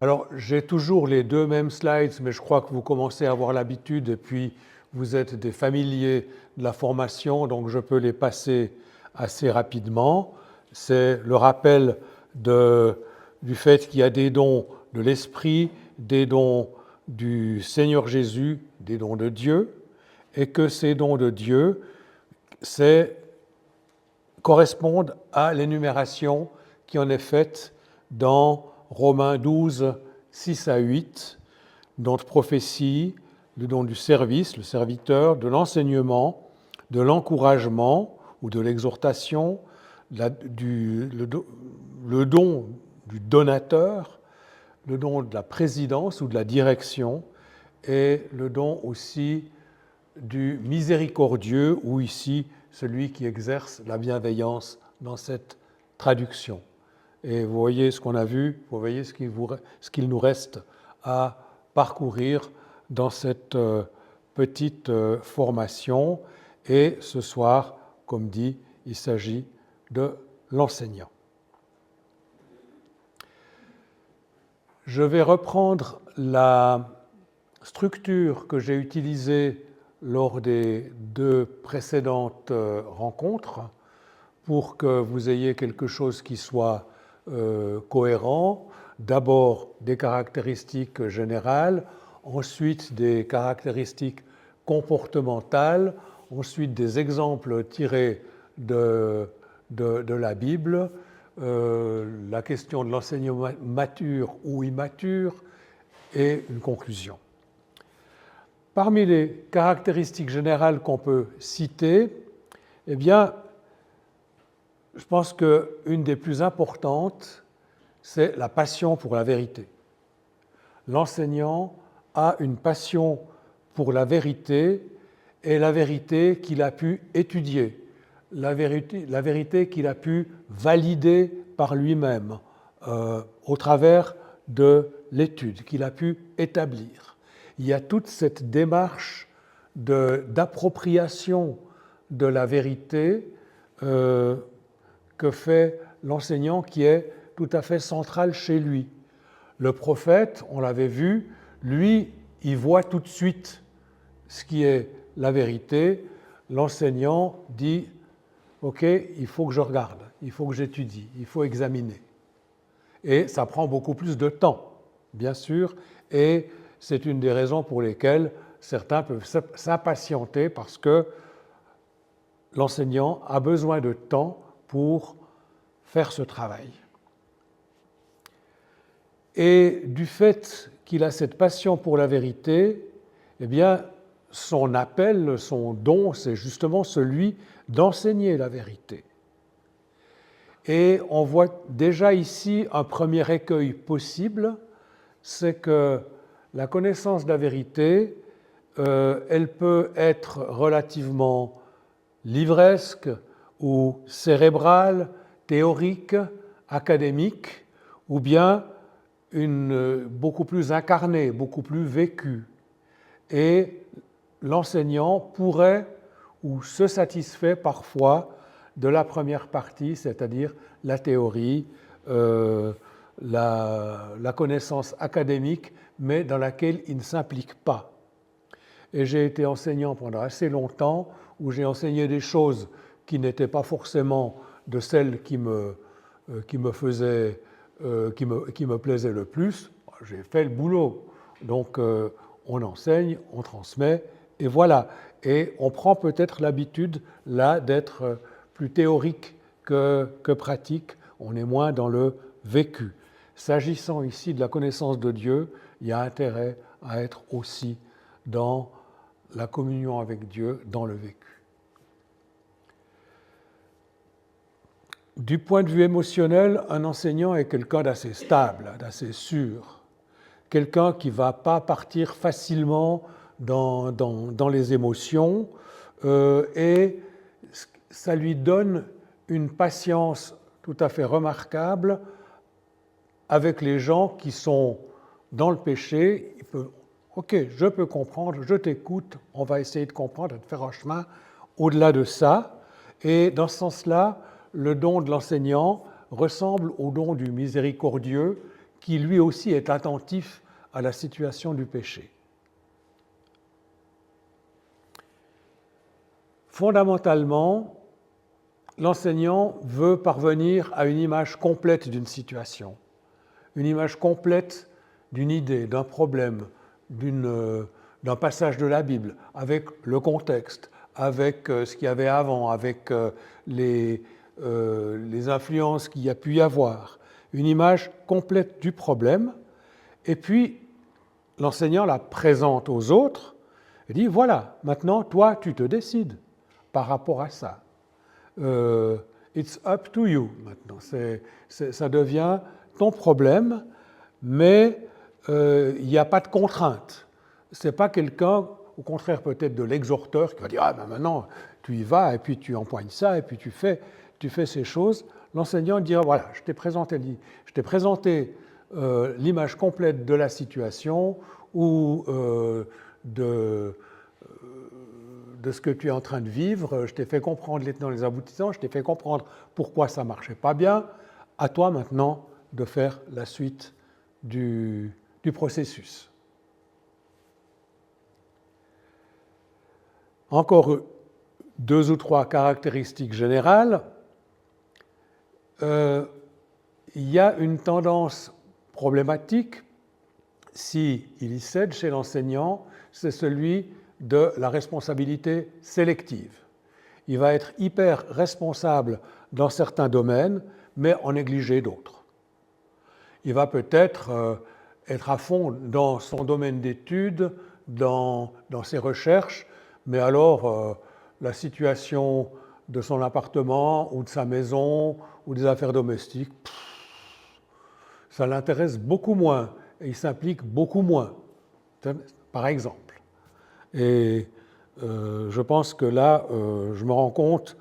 Alors, j'ai toujours les deux mêmes slides, mais je crois que vous commencez à avoir l'habitude et puis vous êtes des familiers de la formation, donc je peux les passer assez rapidement. C'est le rappel du fait qu'il y a des dons de l'Esprit, des dons du Seigneur Jésus, des dons de Dieu, et que ces dons de Dieu correspondent à l'énumération qui en est faite dans Romains 12, 6 à 8, dont de prophétie, le don du service, le serviteur, de l'enseignement, de l'encouragement ou de l'exhortation, le don du donateur, le don de la présidence ou de la direction, et le don aussi du miséricordieux, ou ici celui qui exerce la bienveillance dans cette traduction. Et vous voyez ce qu'on a vu, vous voyez ce qu'il nous reste à parcourir dans cette petite formation. Et ce soir, comme dit, il s'agit de l'enseignant. Je vais reprendre la structure que j'ai utilisée lors des deux précédentes rencontres pour que vous ayez quelque chose qui soit cohérent. D'abord des caractéristiques générales, ensuite des caractéristiques comportementales, ensuite des exemples tirés de la Bible, la question de l'enseignement mature ou immature et une conclusion. Parmi les caractéristiques générales qu'on peut citer, eh bien, je pense qu'une des plus importantes, c'est la passion pour la vérité. L'enseignant a une passion pour la vérité et la vérité qu'il a pu étudier, la vérité qu'il a pu valider par lui-même au travers de l'étude qu'il a pu établir. Il y a toute cette démarche d'appropriation de la vérité que fait l'enseignant qui est tout à fait central chez lui. Le prophète, on l'avait vu, lui, il voit tout de suite ce qui est la vérité. L'enseignant dit « Ok, il faut que je regarde, il faut que j'étudie, il faut examiner ». Et ça prend beaucoup plus de temps, bien sûr, et c'est une des raisons pour lesquelles certains peuvent s'impatienter parce que l'enseignant a besoin de temps pour faire ce travail. Et du fait qu'il a cette passion pour la vérité, eh bien, son appel, son don, c'est justement celui d'enseigner la vérité. Et on voit déjà ici un premier écueil possible, c'est que la connaissance de la vérité, elle peut être relativement livresque ou cérébrale, théorique, académique, ou bien beaucoup plus incarnée, beaucoup plus vécue. Et l'enseignant pourrait ou se satisfait parfois de la première partie, c'est-à-dire la théorie, la connaissance académique, mais dans laquelle il ne s'implique pas. Et j'ai été enseignant pendant assez longtemps, où j'ai enseigné des choses qui n'étaient pas forcément de celles qui me plaisaient le plus. J'ai fait le boulot. Donc on enseigne, on transmet, et voilà. Et on prend peut-être l'habitude là d'être plus théorique que pratique. On est moins dans le vécu. S'agissant ici de la connaissance de Dieu, il y a intérêt à être aussi dans la communion avec Dieu, dans le vécu. Du point de vue émotionnel, un enseignant est quelqu'un d'assez stable, d'assez sûr, quelqu'un qui ne va pas partir facilement dans les émotions, et ça lui donne une patience tout à fait remarquable avec les gens qui sont dans le péché. Il peut, ok, je peux comprendre, je t'écoute, on va essayer de comprendre et de faire un chemin au-delà de ça. Et dans ce sens-là, le don de l'enseignant ressemble au don du miséricordieux qui lui aussi est attentif à la situation du péché. Fondamentalement, l'enseignant veut parvenir à une image complète d'une situation, une image complète d'une idée, d'un problème, d'un passage de la Bible, avec le contexte, avec ce qu'il y avait avant, avec les influences qu'il y a pu y avoir, une image complète du problème, et puis l'enseignant la présente aux autres et dit, voilà, maintenant, toi, tu te décides par rapport à ça. It's up to you, maintenant. Ça devient ton problème, mais il n'y a pas de contrainte. Ce n'est pas quelqu'un, au contraire peut-être de l'exhorteur, qui va dire, ah ben maintenant, tu y vas, et puis tu empoignes ça, et puis tu fais ces choses. L'enseignant dira, voilà, je t'ai présenté l'image complète de la situation ou de ce que tu es en train de vivre, je t'ai fait comprendre les tenants et les aboutissants, je t'ai fait comprendre pourquoi ça ne marchait pas bien, à toi maintenant de faire la suite du processus. Encore 2 ou 3 caractéristiques générales. Il y a une tendance problématique, s'il y cède chez l'enseignant, c'est celui de la responsabilité sélective. Il va être hyper responsable dans certains domaines, mais en négliger d'autres. Il va peut-être être à fond dans son domaine d'études, dans ses recherches, mais alors la situation de son appartement ou de sa maison ou des affaires domestiques, ça l'intéresse beaucoup moins et il s'implique beaucoup moins, par exemple. Et je pense que là, je me rends compte,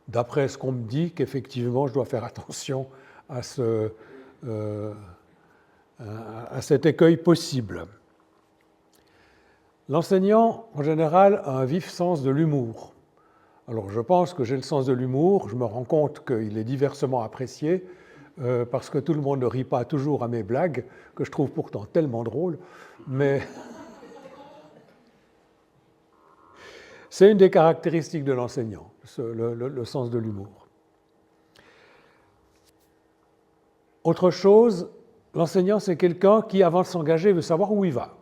d'après ce qu'on me dit, qu'effectivement, je dois faire attention à cet écueil possible. L'enseignant, en général, a un vif sens de l'humour. Alors, je pense que j'ai le sens de l'humour, je me rends compte qu'il est diversement apprécié, parce que tout le monde ne rit pas toujours à mes blagues, que je trouve pourtant tellement drôles, mais c'est une des caractéristiques de l'enseignant, le sens de l'humour. Autre chose, l'enseignant, c'est quelqu'un qui, avant de s'engager, veut savoir où il va.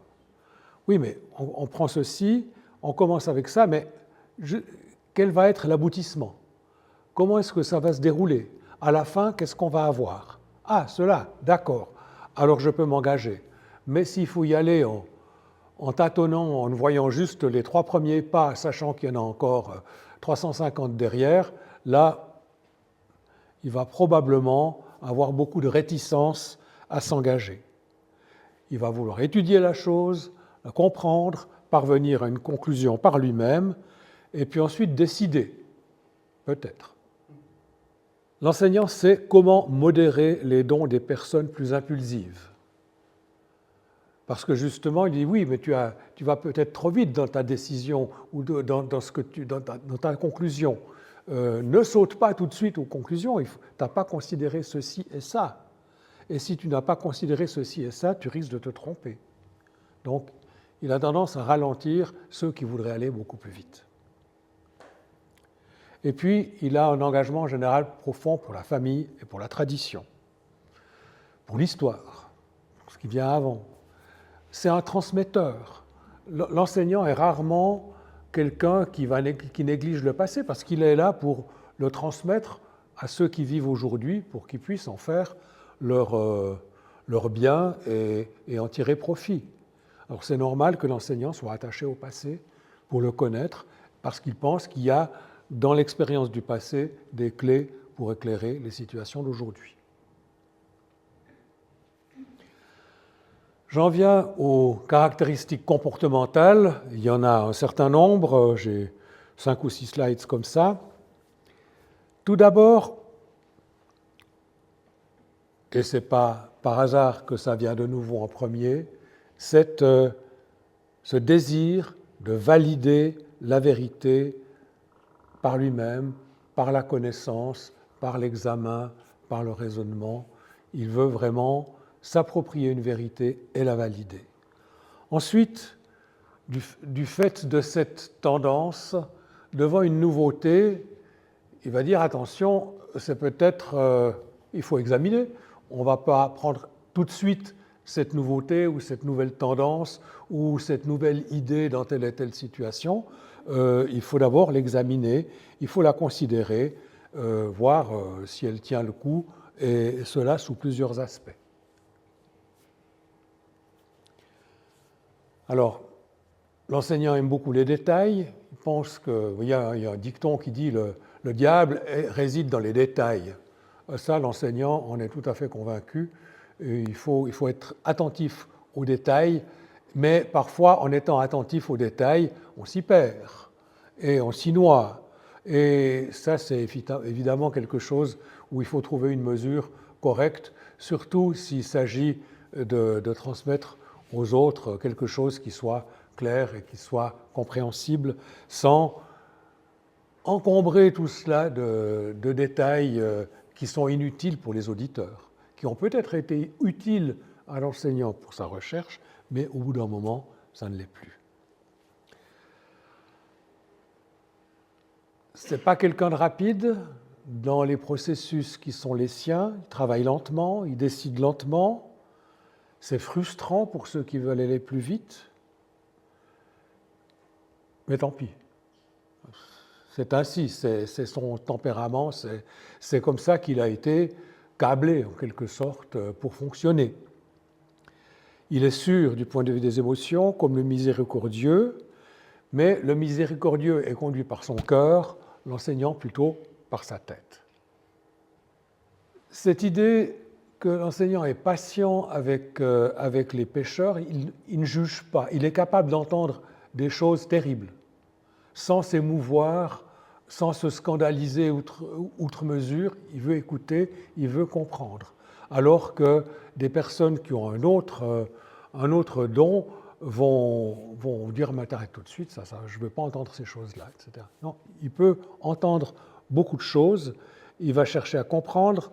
Oui, mais on prend ceci, on commence avec ça, mais quel va être l'aboutissement? Comment est-ce que ça va se dérouler? À la fin, qu'est-ce qu'on va avoir? Ah, cela, d'accord, alors je peux m'engager. Mais s'il faut y aller en tâtonnant, en voyant juste les 3 premiers pas, sachant qu'il y en a encore 350 derrière, là, il va probablement avoir beaucoup de réticence à s'engager. Il va vouloir étudier la chose, la comprendre, parvenir à une conclusion par lui-même, et puis ensuite décider, peut-être. L'enseignant sait comment modérer les dons des personnes plus impulsives. Parce que justement, il dit oui, mais tu vas peut-être trop vite dans ta décision ou dans ta conclusion. Ne saute pas tout de suite aux conclusions, tu n'as pas considéré ceci et ça. Et si tu n'as pas considéré ceci et ça, tu risques de te tromper. Donc, il a tendance à ralentir ceux qui voudraient aller beaucoup plus vite. Et puis, il a un engagement en général profond pour la famille et pour la tradition, pour l'histoire, pour ce qui vient avant. C'est un transmetteur. L'enseignant est rarement quelqu'un qui néglige le passé parce qu'il est là pour le transmettre à ceux qui vivent aujourd'hui pour qu'ils puissent en faire leur bien et en tirer profit. Alors c'est normal que l'enseignant soit attaché au passé pour le connaître parce qu'il pense qu'il y a dans l'expérience du passé des clés pour éclairer les situations d'aujourd'hui. J'en viens aux caractéristiques comportementales. Il y en a un certain nombre, j'ai 5 ou 6 slides comme ça. Tout d'abord, et ce n'est pas par hasard que ça vient de nouveau en premier, c'est ce désir de valider la vérité par lui-même, par la connaissance, par l'examen, par le raisonnement. Il veut vraiment s'approprier une vérité et la valider. Ensuite, du fait de cette tendance, devant une nouveauté, il va dire attention, c'est peut-être, il faut examiner. On ne va pas prendre tout de suite cette nouveauté ou cette nouvelle tendance ou cette nouvelle idée dans telle et telle situation. Il faut d'abord l'examiner, il faut la considérer, voir si elle tient le coup, et cela sous plusieurs aspects. Alors, l'enseignant aime beaucoup les détails. Il pense qu'il y a un dicton qui dit le diable réside dans les détails. Ça, l'enseignant en est tout à fait convaincu. Il faut être attentif aux détails, mais parfois, en étant attentif aux détails, on s'y perd et on s'y noie. Et ça, c'est évidemment quelque chose où il faut trouver une mesure correcte, surtout s'il s'agit de transmettre aux autres quelque chose qui soit clair et qui soit compréhensible, sans encombrer tout cela de détails qui sont inutiles pour les auditeurs, qui ont peut-être été utiles à l'enseignant pour sa recherche, mais au bout d'un moment, ça ne l'est plus. Ce n'est pas quelqu'un de rapide dans les processus qui sont les siens. Il travaille lentement, il décide lentement. C'est frustrant pour ceux qui veulent aller plus vite. Mais tant pis. C'est ainsi, c'est son tempérament, c'est comme ça qu'il a été câblé, en quelque sorte, pour fonctionner. Il est sûr du point de vue des émotions, comme le miséricordieux, mais le miséricordieux est conduit par son cœur, l'enseignant plutôt par sa tête. Cette idée que l'enseignant est patient avec les pécheurs, il ne juge pas, il est capable d'entendre des choses terribles, sans s'émouvoir, sans se scandaliser outre mesure, il veut écouter, il veut comprendre. Alors que des personnes qui ont un autre don vont dire « mais t'arrêtes tout de suite, ça, je ne veux pas entendre ces choses-là », etc. Non, il peut entendre beaucoup de choses, il va chercher à comprendre,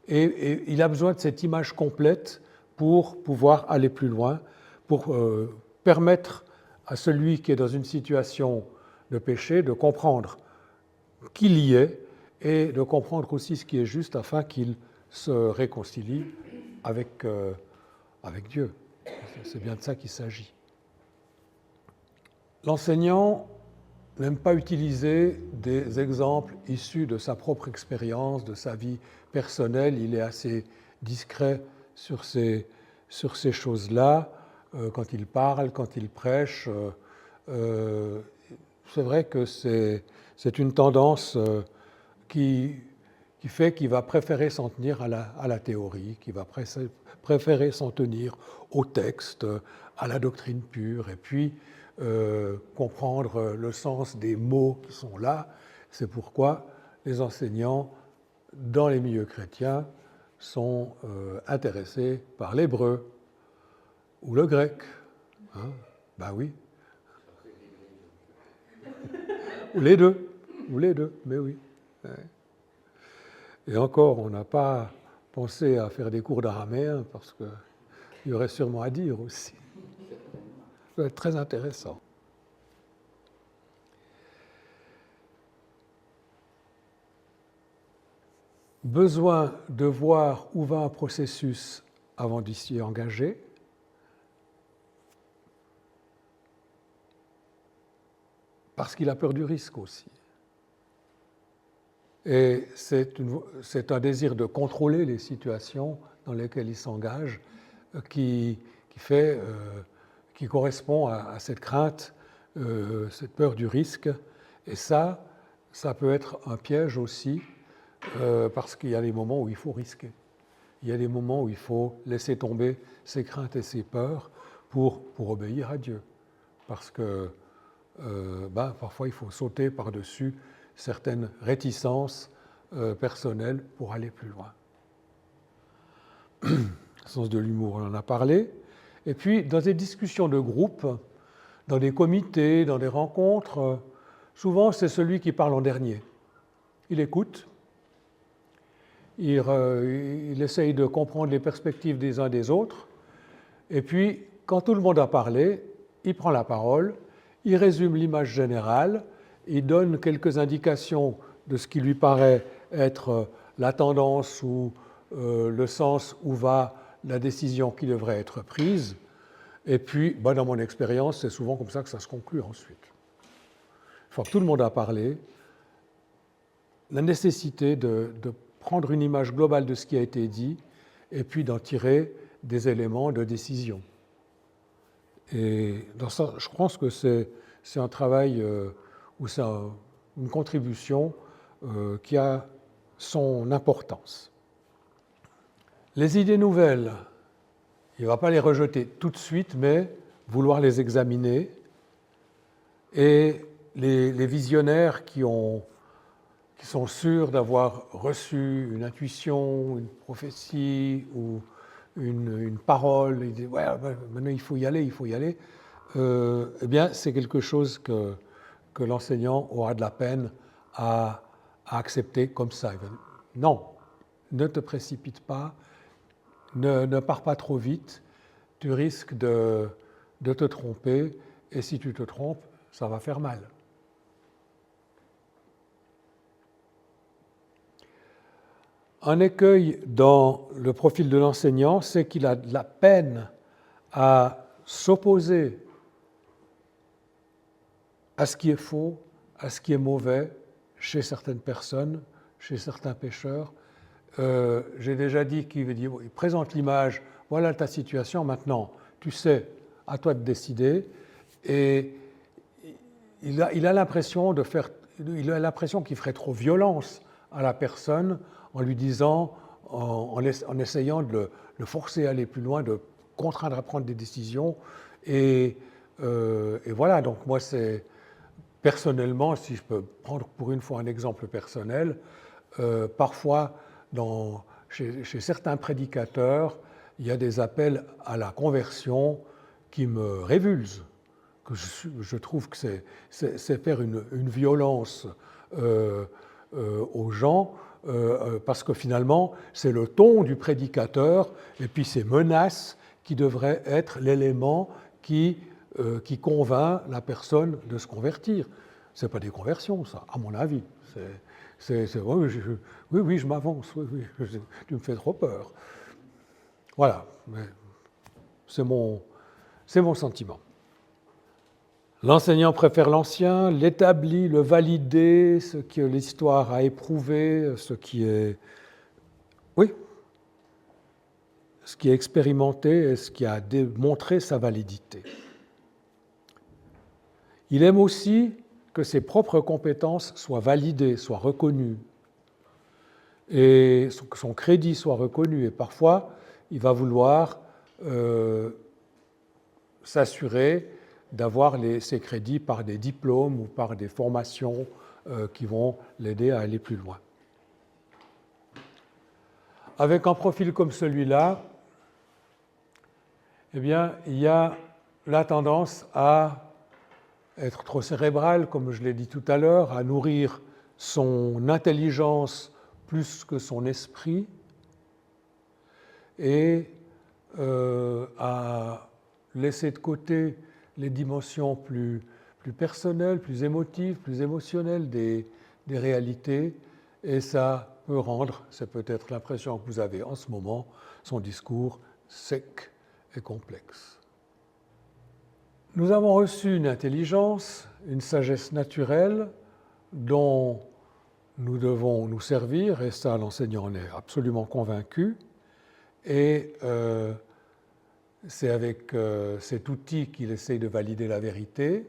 et il a besoin de cette image complète pour pouvoir aller plus loin, pour permettre à celui qui est dans une situation de péché de comprendre qu'il y est et de comprendre aussi ce qui est juste afin qu'il se réconcilie avec Dieu. C'est bien de ça qu'il s'agit. L'enseignant n'aime pas utiliser des exemples issus de sa propre expérience, de sa vie personnelle. Il est assez discret sur ces choses-là. Quand il parle, quand il prêche, c'est vrai que c'est une tendance qui fait qu'il va préférer s'en tenir à la théorie, qui va préférer s'en tenir au texte, à la doctrine pure, et puis comprendre le sens des mots qui sont là. C'est pourquoi les enseignants dans les milieux chrétiens sont intéressés par l'hébreu ou le grec. Hein? Ben oui. Ou les deux, mais oui. Et encore, on n'a pas pensé à faire des cours d'araméen parce qu'il y aurait sûrement à dire aussi. Ça va être très intéressant. Besoin de voir où va un processus avant d'y s'y engager. Parce qu'il a peur du risque aussi. Et c'est un désir de contrôler les situations dans lesquelles il s'engage qui correspond à cette crainte, cette peur du risque. Et ça peut être un piège aussi, parce qu'il y a des moments où il faut risquer. Il y a des moments où il faut laisser tomber ses craintes et ses peurs pour obéir à Dieu. Parce que parfois il faut sauter par-dessus certaines réticences personnelles pour aller plus loin. Le sens de l'humour, on en a parlé. Et puis, dans des discussions de groupe, dans des comités, dans des rencontres, souvent c'est celui qui parle en dernier. Il écoute, il essaye de comprendre les perspectives des uns des autres, et puis, quand tout le monde a parlé, il prend la parole, il résume l'image générale, il donne quelques indications de ce qui lui paraît être la tendance ou le sens où va la décision qui devrait être prise. Et puis, dans mon expérience, c'est souvent comme ça que ça se conclut ensuite. Une fois que tout le monde a parlé, la nécessité de prendre une image globale de ce qui a été dit et puis d'en tirer des éléments de décision. Et dans ça, je pense que c'est un travail ou c'est une contribution qui a son importance. Les idées nouvelles, il ne va pas les rejeter tout de suite, mais vouloir les examiner. Et les visionnaires qui sont sûrs d'avoir reçu une intuition, une prophétie ou une parole, ils disent ouais, maintenant il faut y aller, eh bien c'est quelque chose que l'enseignant aura de la peine à accepter comme ça. Non, ne te précipite pas, ne pars pas trop vite, tu risques de te tromper, et si tu te trompes, ça va faire mal. Un écueil dans le profil de l'enseignant, c'est qu'il a de la peine à s'opposer à ce qui est faux, à ce qui est mauvais chez certaines personnes, chez certains pécheurs. J'ai déjà dit qu'il présente l'image, voilà ta situation, maintenant tu sais, à toi de décider, et il a l'impression qu'il ferait trop violence à la personne en lui disant, en essayant de le forcer à aller plus loin, de contraindre à prendre des décisions. Et voilà, donc moi c'est personnellement, si je peux prendre pour une fois un exemple personnel, parfois chez certains prédicateurs, il y a des appels à la conversion qui me révulsent, que je trouve que c'est faire une violence aux gens, parce que finalement, c'est le ton du prédicateur et puis ces menaces qui devraient être l'élément qui convainc la personne de se convertir. Ce n'est pas des conversions, ça, à mon avis. Oui, je m'avance, oui, tu me fais trop peur. Voilà, c'est mon sentiment. L'enseignant préfère l'ancien, l'établi, le validé, ce que l'histoire a éprouvé, ce qui est expérimenté et ce qui a démontré sa validité. Il aime aussi que ses propres compétences soient validées, soient reconnues, et que son crédit soit reconnu. Et parfois, il va vouloir s'assurer d'avoir ces crédits par des diplômes ou par des formations qui vont l'aider à aller plus loin. Avec un profil comme celui-là, eh bien, il y a la tendance à être trop cérébral, comme je l'ai dit tout à l'heure, à nourrir son intelligence plus que son esprit et à laisser de côté les dimensions plus personnelles, plus émotives, plus émotionnelles des réalités, et ça peut rendre, c'est peut-être l'impression que vous avez en ce moment, son discours sec et complexe. Nous avons reçu une intelligence, une sagesse naturelle dont nous devons nous servir, et ça l'enseignant en est absolument convaincu, et c'est avec cet outil qu'il essaye de valider la vérité,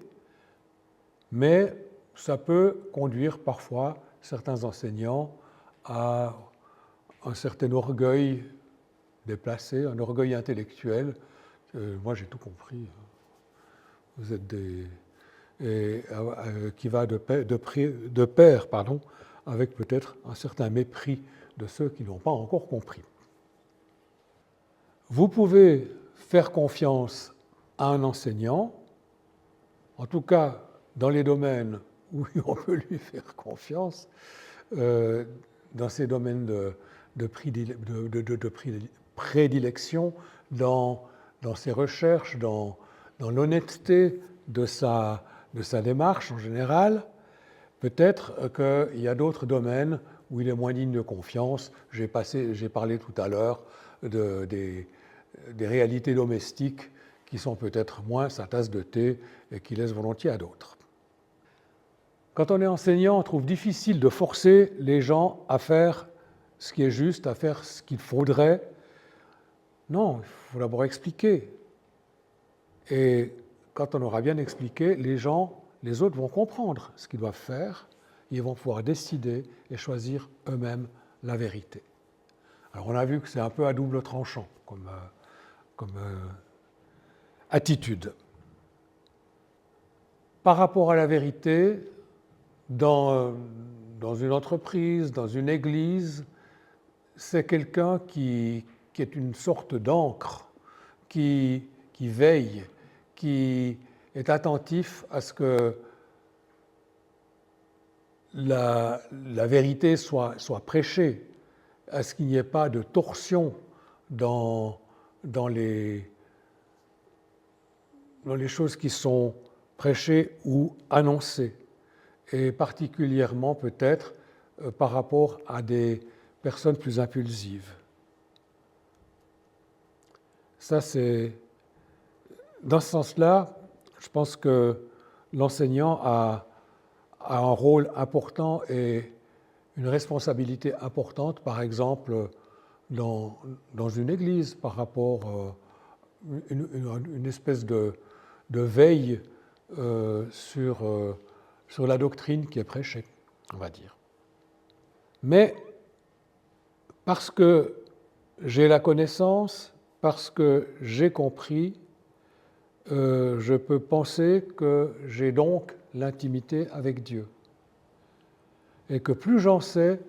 mais ça peut conduire parfois certains enseignants à un certain orgueil déplacé, un orgueil intellectuel. Moi j'ai tout compris. Vous êtes qui va de pair avec peut-être un certain mépris de ceux qui n'ont pas encore compris. Vous pouvez faire confiance à un enseignant, en tout cas dans les domaines où on peut lui faire confiance, dans ces domaines prédilection dans ses recherches, dans l'honnêteté de sa démarche en général. Peut-être qu'il y a d'autres domaines où il est moins digne de confiance. J'ai parlé tout à l'heure des réalités domestiques qui sont peut-être moins sa tasse de thé et qui laissent volontiers à d'autres. Quand on est enseignant, on trouve difficile de forcer les gens à faire ce qui est juste, à faire ce qu'il faudrait. Non, il faut d'abord expliquer. Et quand on aura bien expliqué, les autres vont comprendre ce qu'ils doivent faire, et ils vont pouvoir décider et choisir eux-mêmes la vérité. Alors on a vu que c'est un peu à double tranchant comme attitude. Par rapport à la vérité, dans une entreprise, dans une église, c'est quelqu'un qui est une sorte d'encre, qui veille, qui est attentif à ce que la vérité soit prêchée, à ce qu'il n'y ait pas de torsion dans les choses qui sont prêchées ou annoncées, et particulièrement peut-être par rapport à des personnes plus impulsives. Ça, c'est... Dans ce sens-là, je pense que l'enseignant a un rôle important et une responsabilité importante, par exemple, dans une église, par rapport à une espèce de veille sur la doctrine qui est prêchée, on va dire. Mais parce que j'ai la connaissance, parce que j'ai compris, je peux penser que j'ai donc l'intimité avec Dieu. Et que plus j'en sais,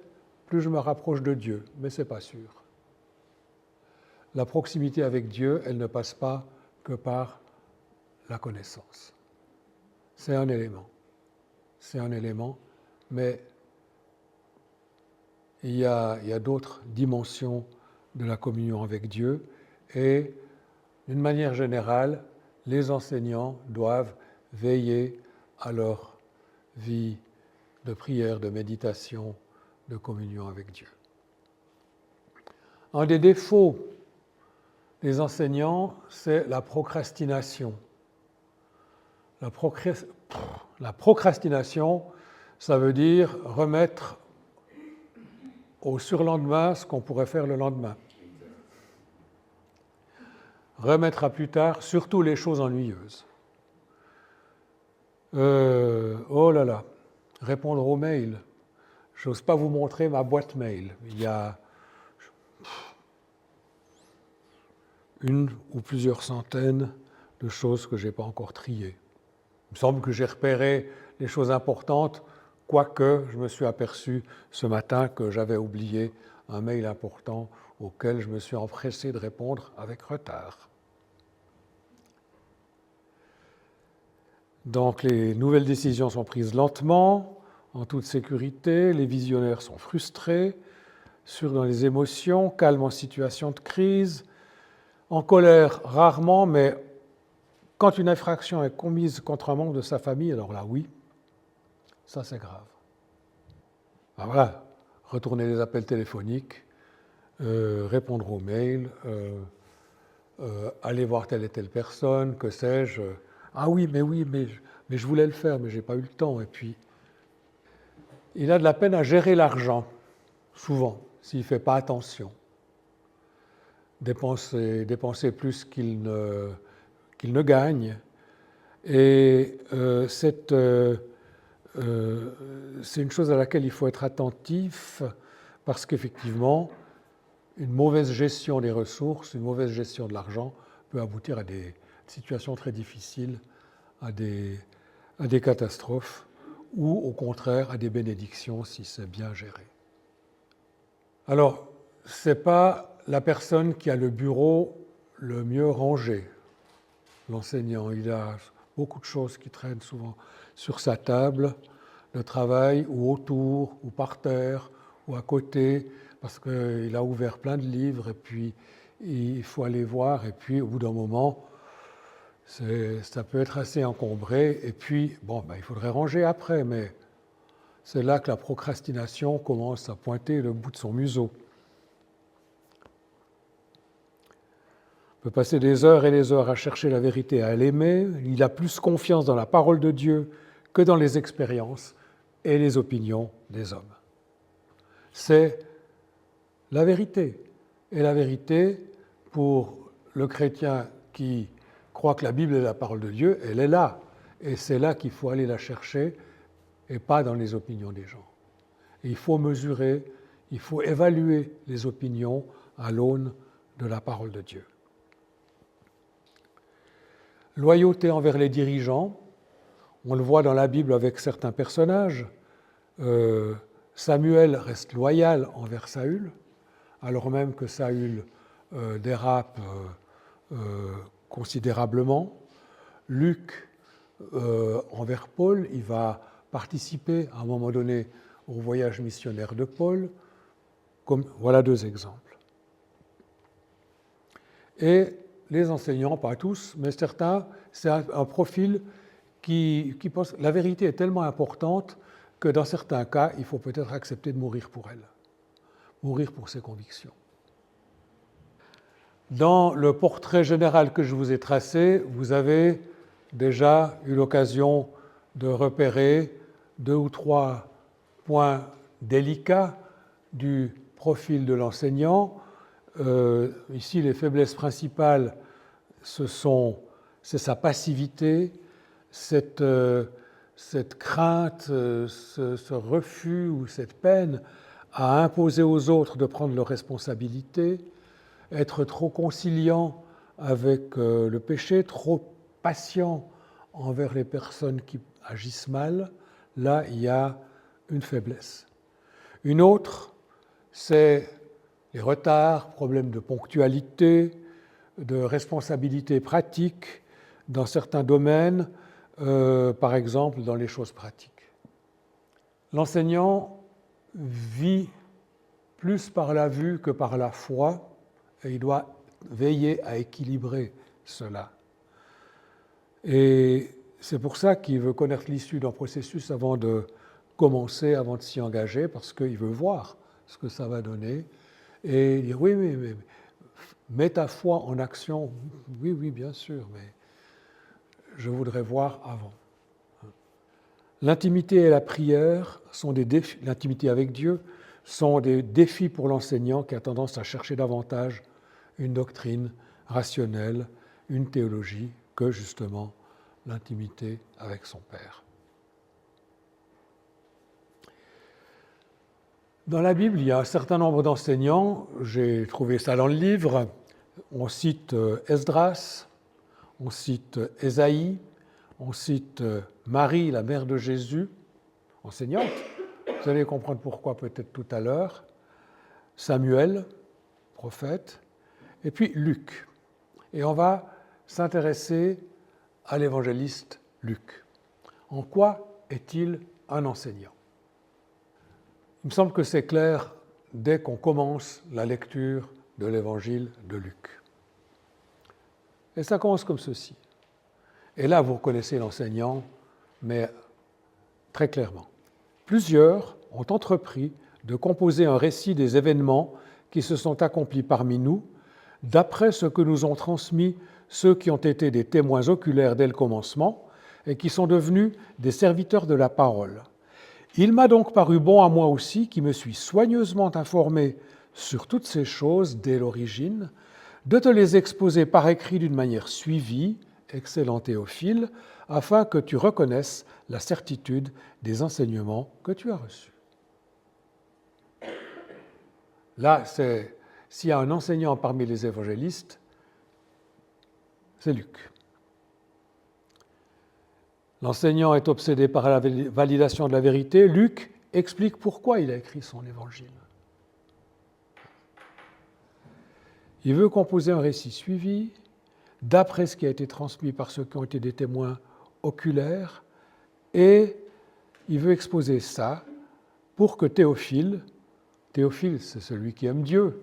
plus je me rapproche de Dieu. Mais ce n'est pas sûr. La proximité avec Dieu, elle ne passe pas que par la connaissance. C'est un élément. C'est un élément, mais il y a d'autres dimensions de la communion avec Dieu. Et d'une manière générale, les enseignants doivent veiller à leur vie de prière, de méditation, de communion avec Dieu. Un des défauts des enseignants, c'est la procrastination. La procrastination, ça veut dire remettre au surlendemain ce qu'on pourrait faire le lendemain. Remettre à plus tard, surtout les choses ennuyeuses. Oh là là, répondre aux mails. Je n'ose pas vous montrer ma boîte mail. Il y a une ou plusieurs centaines de choses que je n'ai pas encore triées. Il me semble que j'ai repéré les choses importantes, quoique je me suis aperçu ce matin que j'avais oublié un mail important auquel je me suis empressé de répondre avec retard. Donc les nouvelles décisions sont prises lentement, en toute sécurité, les visionnaires sont frustrés, sûrs dans les émotions, calmes en situation de crise, en colère rarement, mais quand une infraction est commise contre un membre de sa famille, alors là oui, ça c'est grave. Ben voilà, retourner les appels téléphoniques, répondre aux mails, aller voir telle et telle personne, que sais-je. Ah oui, mais je voulais le faire, mais je n'ai pas eu le temps. Et puis, il a de la peine à gérer l'argent, souvent, s'il ne fait pas attention. Dépenser plus qu'il ne gagne. Et c'est une chose à laquelle il faut être attentif, parce qu'effectivement, une mauvaise gestion des ressources, une mauvaise gestion de l'argent peut aboutir à des situations très difficiles, à des catastrophes, ou au contraire à des bénédictions si c'est bien géré. Alors, ce n'est pas la personne qui a le bureau le mieux rangé, l'enseignant. Il a beaucoup de choses qui traînent souvent sur sa table de travail, ou autour, ou par terre, ou à côté, parce qu'il a ouvert plein de livres, et puis il faut aller voir, et puis au bout d'un moment, ça peut être assez encombré, et puis, il faudrait ranger après, mais c'est là que la procrastination commence à pointer le bout de son museau. On peut passer des heures et des heures à chercher la vérité, à l'aimer. Il a plus confiance dans la parole de Dieu que dans les expériences et les opinions des hommes. C'est la vérité. Et la vérité, pour le chrétien qui croit que la Bible est la parole de Dieu, elle est là. Et c'est là qu'il faut aller la chercher, et pas dans les opinions des gens. Et il faut mesurer, il faut évaluer les opinions à l'aune de la parole de Dieu. Loyauté envers les dirigeants, on le voit dans la Bible avec certains personnages. Samuel reste loyal envers Saül, alors même que Saül dérape considérablement. Luc, envers Paul, il va participer à un moment donné au voyage missionnaire de Paul. Voilà deux exemples. Et les enseignants, pas tous, mais certains, c'est un profil qui pense que la vérité est tellement importante que dans certains cas, il faut peut-être accepter de mourir pour elle, mourir pour ses convictions. Dans le portrait général que je vous ai tracé, vous avez déjà eu l'occasion de repérer 2 ou 3 points délicats du profil de l'enseignant. Ici, les faiblesses principales, c'est sa passivité, cette crainte, ce refus ou cette peine à imposer aux autres de prendre leurs responsabilités, être trop conciliant avec le péché, trop patient envers les personnes qui agissent mal. Là, il y a une faiblesse. Une autre, c'est les retards, problèmes de ponctualité, de responsabilité pratique dans certains domaines, par exemple dans les choses pratiques. L'enseignant vit plus par la vue que par la foi, et il doit veiller à équilibrer cela. Et c'est pour ça qu'il veut connaître l'issue d'un processus avant de commencer, avant de s'y engager, parce qu'il veut voir ce que ça va donner. Et dire oui, mais mets ta foi en action. Oui, bien sûr, mais je voudrais voir avant. L'intimité et la prière sont des défis, l'intimité avec Dieu sont des défis pour l'enseignant qui a tendance à chercher davantage une doctrine rationnelle, une théologie, que justement l'intimité avec son Père. Dans la Bible, il y a un certain nombre d'enseignants, j'ai trouvé ça dans le livre, on cite Esdras, on cite Ésaïe, on cite Marie, la mère de Jésus, enseignante, vous allez comprendre pourquoi peut-être tout à l'heure, Samuel, prophète, et puis Luc. Et on va s'intéresser à l'évangéliste Luc. En quoi est-il un enseignant ? Il me semble que c'est clair dès qu'on commence la lecture de l'évangile de Luc. Et ça commence comme ceci. Et là, vous reconnaissez l'enseignant, mais très clairement. Plusieurs ont entrepris de composer un récit des événements qui se sont accomplis parmi nous, d'après ce que nous ont transmis ceux qui ont été des témoins oculaires dès le commencement et qui sont devenus des serviteurs de la parole. Il m'a donc paru bon à moi aussi, qui me suis soigneusement informé sur toutes ces choses dès l'origine, de te les exposer par écrit d'une manière suivie, excellent Théophile, afin que tu reconnaisses la certitude des enseignements que tu as reçus. Là, s'il y a un enseignant parmi les évangélistes, c'est Luc. L'enseignant est obsédé par la validation de la vérité. Luc explique pourquoi il a écrit son évangile. Il veut composer un récit suivi, d'après ce qui a été transmis par ceux qui ont été des témoins oculaires, et il veut exposer ça pour que Théophile Théophile, c'est celui qui aime Dieu,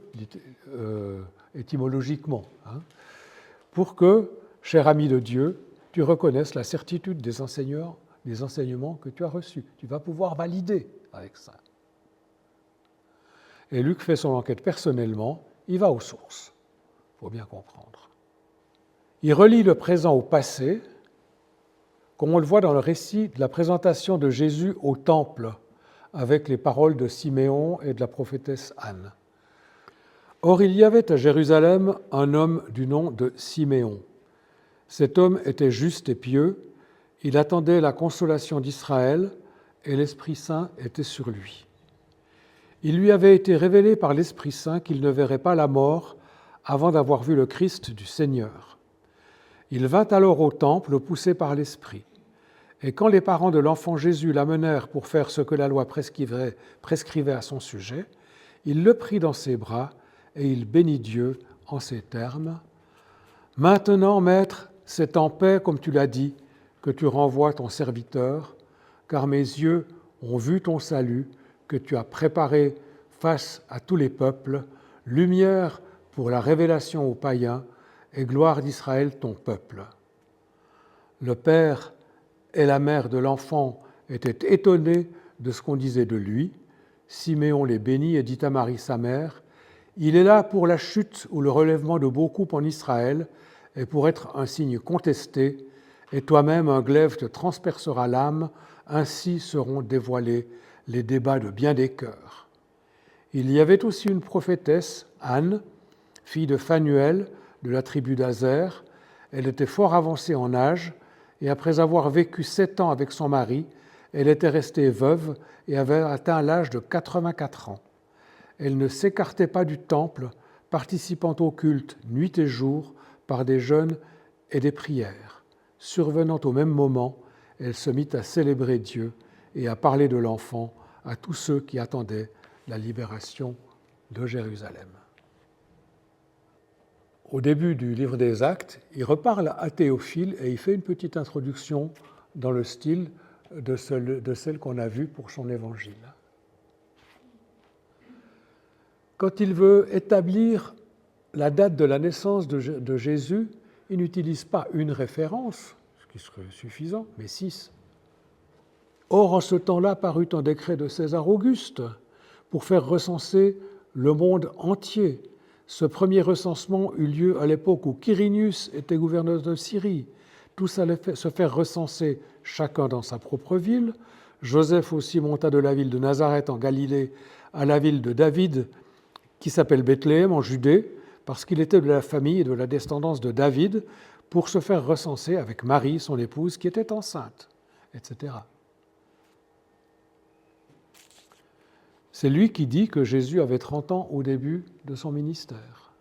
étymologiquement, hein, pour que, cher ami de Dieu, tu reconnaisses la certitude des enseignements que tu as reçus. Tu vas pouvoir valider avec ça. Et Luc fait son enquête personnellement, il va aux sources, il faut bien comprendre. Il relie le présent au passé, comme on le voit dans le récit de la présentation de Jésus au temple, avec les paroles de Siméon et de la prophétesse Anne. Or, il y avait à Jérusalem un homme du nom de Siméon. Cet homme était juste et pieux, il attendait la consolation d'Israël et l'Esprit Saint était sur lui. Il lui avait été révélé par l'Esprit Saint qu'il ne verrait pas la mort avant d'avoir vu le Christ du Seigneur. Il vint alors au temple, poussé par l'Esprit. Et quand les parents de l'enfant Jésus l'amenèrent pour faire ce que la loi prescrivait à son sujet, il le prit dans ses bras et il bénit Dieu en ces termes. « Maintenant, Maître, c'est en paix, comme tu l'as dit, que tu renvoies ton serviteur, car mes yeux ont vu ton salut, que tu as préparé face à tous les peuples, lumière pour la révélation aux païens et gloire d'Israël, ton peuple. » Le Père et la mère de l'enfant étaient étonnés de ce qu'on disait de lui. Siméon les bénit et dit à Marie, sa mère, « Il est là pour la chute ou le relèvement de beaucoup en Israël et pour être un signe contesté, et toi-même un glaive te transpercera l'âme, ainsi seront dévoilés les débats de bien des cœurs. » Il y avait aussi une prophétesse, Anne, fille de Phanuel, de la tribu d'Azer. Elle était fort avancée en âge, et après avoir vécu 7 ans avec son mari, elle était restée veuve et avait atteint l'âge de 84 ans. Elle ne s'écartait pas du temple, participant au culte nuit et jour par des jeûnes et des prières. Survenant au même moment, elle se mit à célébrer Dieu et à parler de l'enfant à tous ceux qui attendaient la libération de Jérusalem. Au début du livre des Actes, il reparle à Théophile et il fait une petite introduction dans le style de celle qu'on a vue pour son évangile. Quand il veut établir la date de la naissance de Jésus, il n'utilise pas une référence, ce qui serait suffisant, mais 6. Or, en ce temps-là, parut un décret de César Auguste pour faire recenser le monde entier. Ce premier recensement eut lieu à l'époque où Quirinius était gouverneur de Syrie. Tous allaient se faire recenser chacun dans sa propre ville. Joseph aussi monta de la ville de Nazareth en Galilée à la ville de David, qui s'appelle Bethléem en Judée, parce qu'il était de la famille et de la descendance de David, pour se faire recenser avec Marie, son épouse, qui était enceinte, etc. C'est lui qui dit que Jésus avait 30 ans au début de son ministère.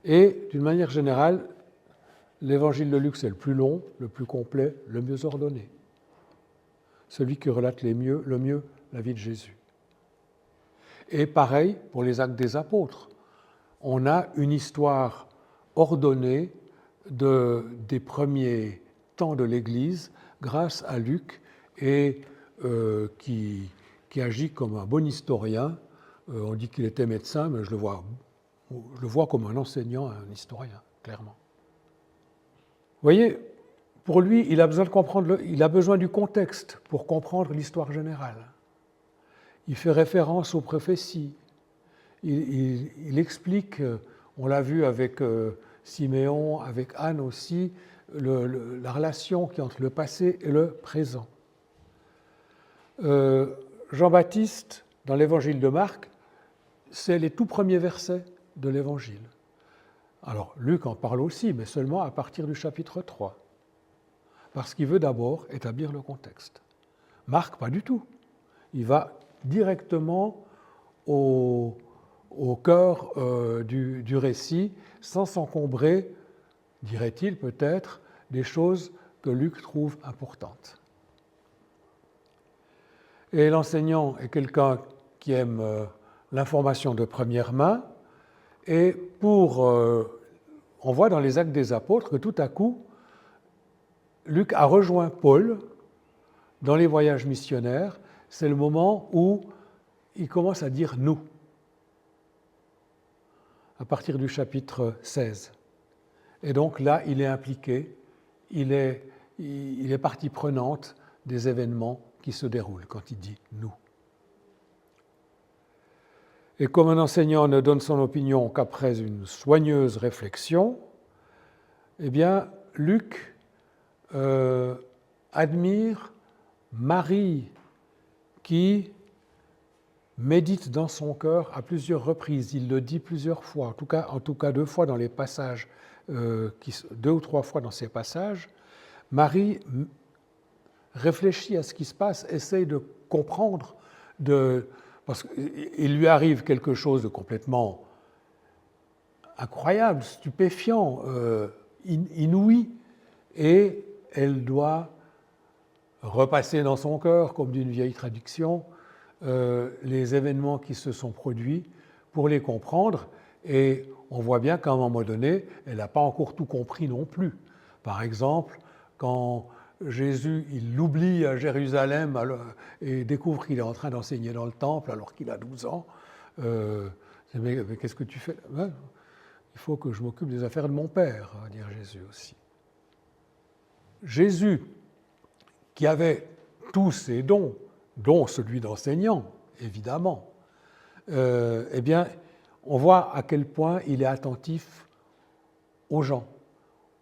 Et d'une manière générale, l'évangile de Luc, c'est le plus long, le plus complet, le mieux ordonné. Celui qui relate le mieux la vie de Jésus. Et pareil pour les actes des apôtres. On a une histoire ordonnée des premiers temps de l'Église grâce à Luc et qui agit comme un bon historien. On dit qu'il était médecin, mais je le vois comme un enseignant, un historien, clairement. Vous voyez, pour lui, il a besoin du contexte pour comprendre l'histoire générale. Il fait référence aux prophéties. Il explique, on l'a vu avec Siméon, avec Anne aussi, la relation qui est entre le passé et le présent. Jean-Baptiste, dans l'évangile de Marc, c'est les tout premiers versets de l'évangile. Alors, Luc en parle aussi, mais seulement à partir du chapitre 3, parce qu'il veut d'abord établir le contexte. Marc, pas du tout. Il va directement au cœur du récit, sans s'encombrer, dirait-il peut-être, des choses que Luc trouve importantes. Et l'enseignant est quelqu'un qui aime l'information de première main, et on voit dans les Actes des Apôtres que tout à coup, Luc a rejoint Paul dans les voyages missionnaires. C'est le moment où il commence à dire « nous » à partir du chapitre 16. Et donc là, il est impliqué, il est partie prenante des événements qui se déroulent quand il dit « nous ». Et comme un enseignant ne donne son opinion qu'après une soigneuse réflexion, eh bien, Luc admire Marie qui médite dans son cœur à plusieurs reprises. Il le dit plusieurs fois, en tout cas 2 fois dans les passages, 2 ou 3 fois dans ces passages. Marie réfléchit à ce qui se passe, essaye de comprendre, parce qu'il lui arrive quelque chose de complètement incroyable, stupéfiant, inouï, et elle doit repasser dans son cœur, comme d'une vieille traduction, les événements qui se sont produits pour les comprendre. Et on voit bien qu'à un moment donné, elle n'a pas encore tout compris non plus. Par exemple, quand Jésus, il l'oublie à Jérusalem et découvre qu'il est en train d'enseigner dans le temple alors qu'il a 12 ans. Mais qu'est-ce que tu fais? Il faut que je m'occupe des affaires de mon père, va dire Jésus aussi. Jésus, qui avait tous ses dons, dont celui d'enseignant, évidemment, eh bien, on voit à quel point il est attentif aux gens,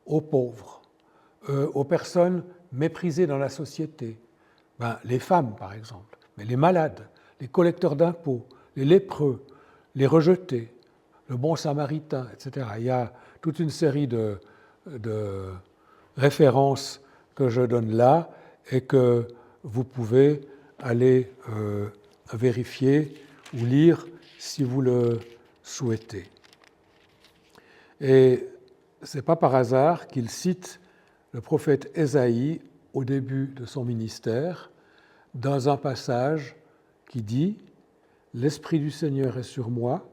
aux pauvres, aux personnes méprisées dans la société. Les femmes, par exemple, mais les malades, les collecteurs d'impôts, les lépreux, les rejetés, le bon samaritain, etc. Il y a toute une série de références que je donne là et que vous pouvez aller vérifier ou lire si vous le souhaitez. Et ce n'est pas par hasard qu'il cite le prophète Ésaïe au début de son ministère, dans un passage qui dit « L'Esprit du Seigneur est sur moi,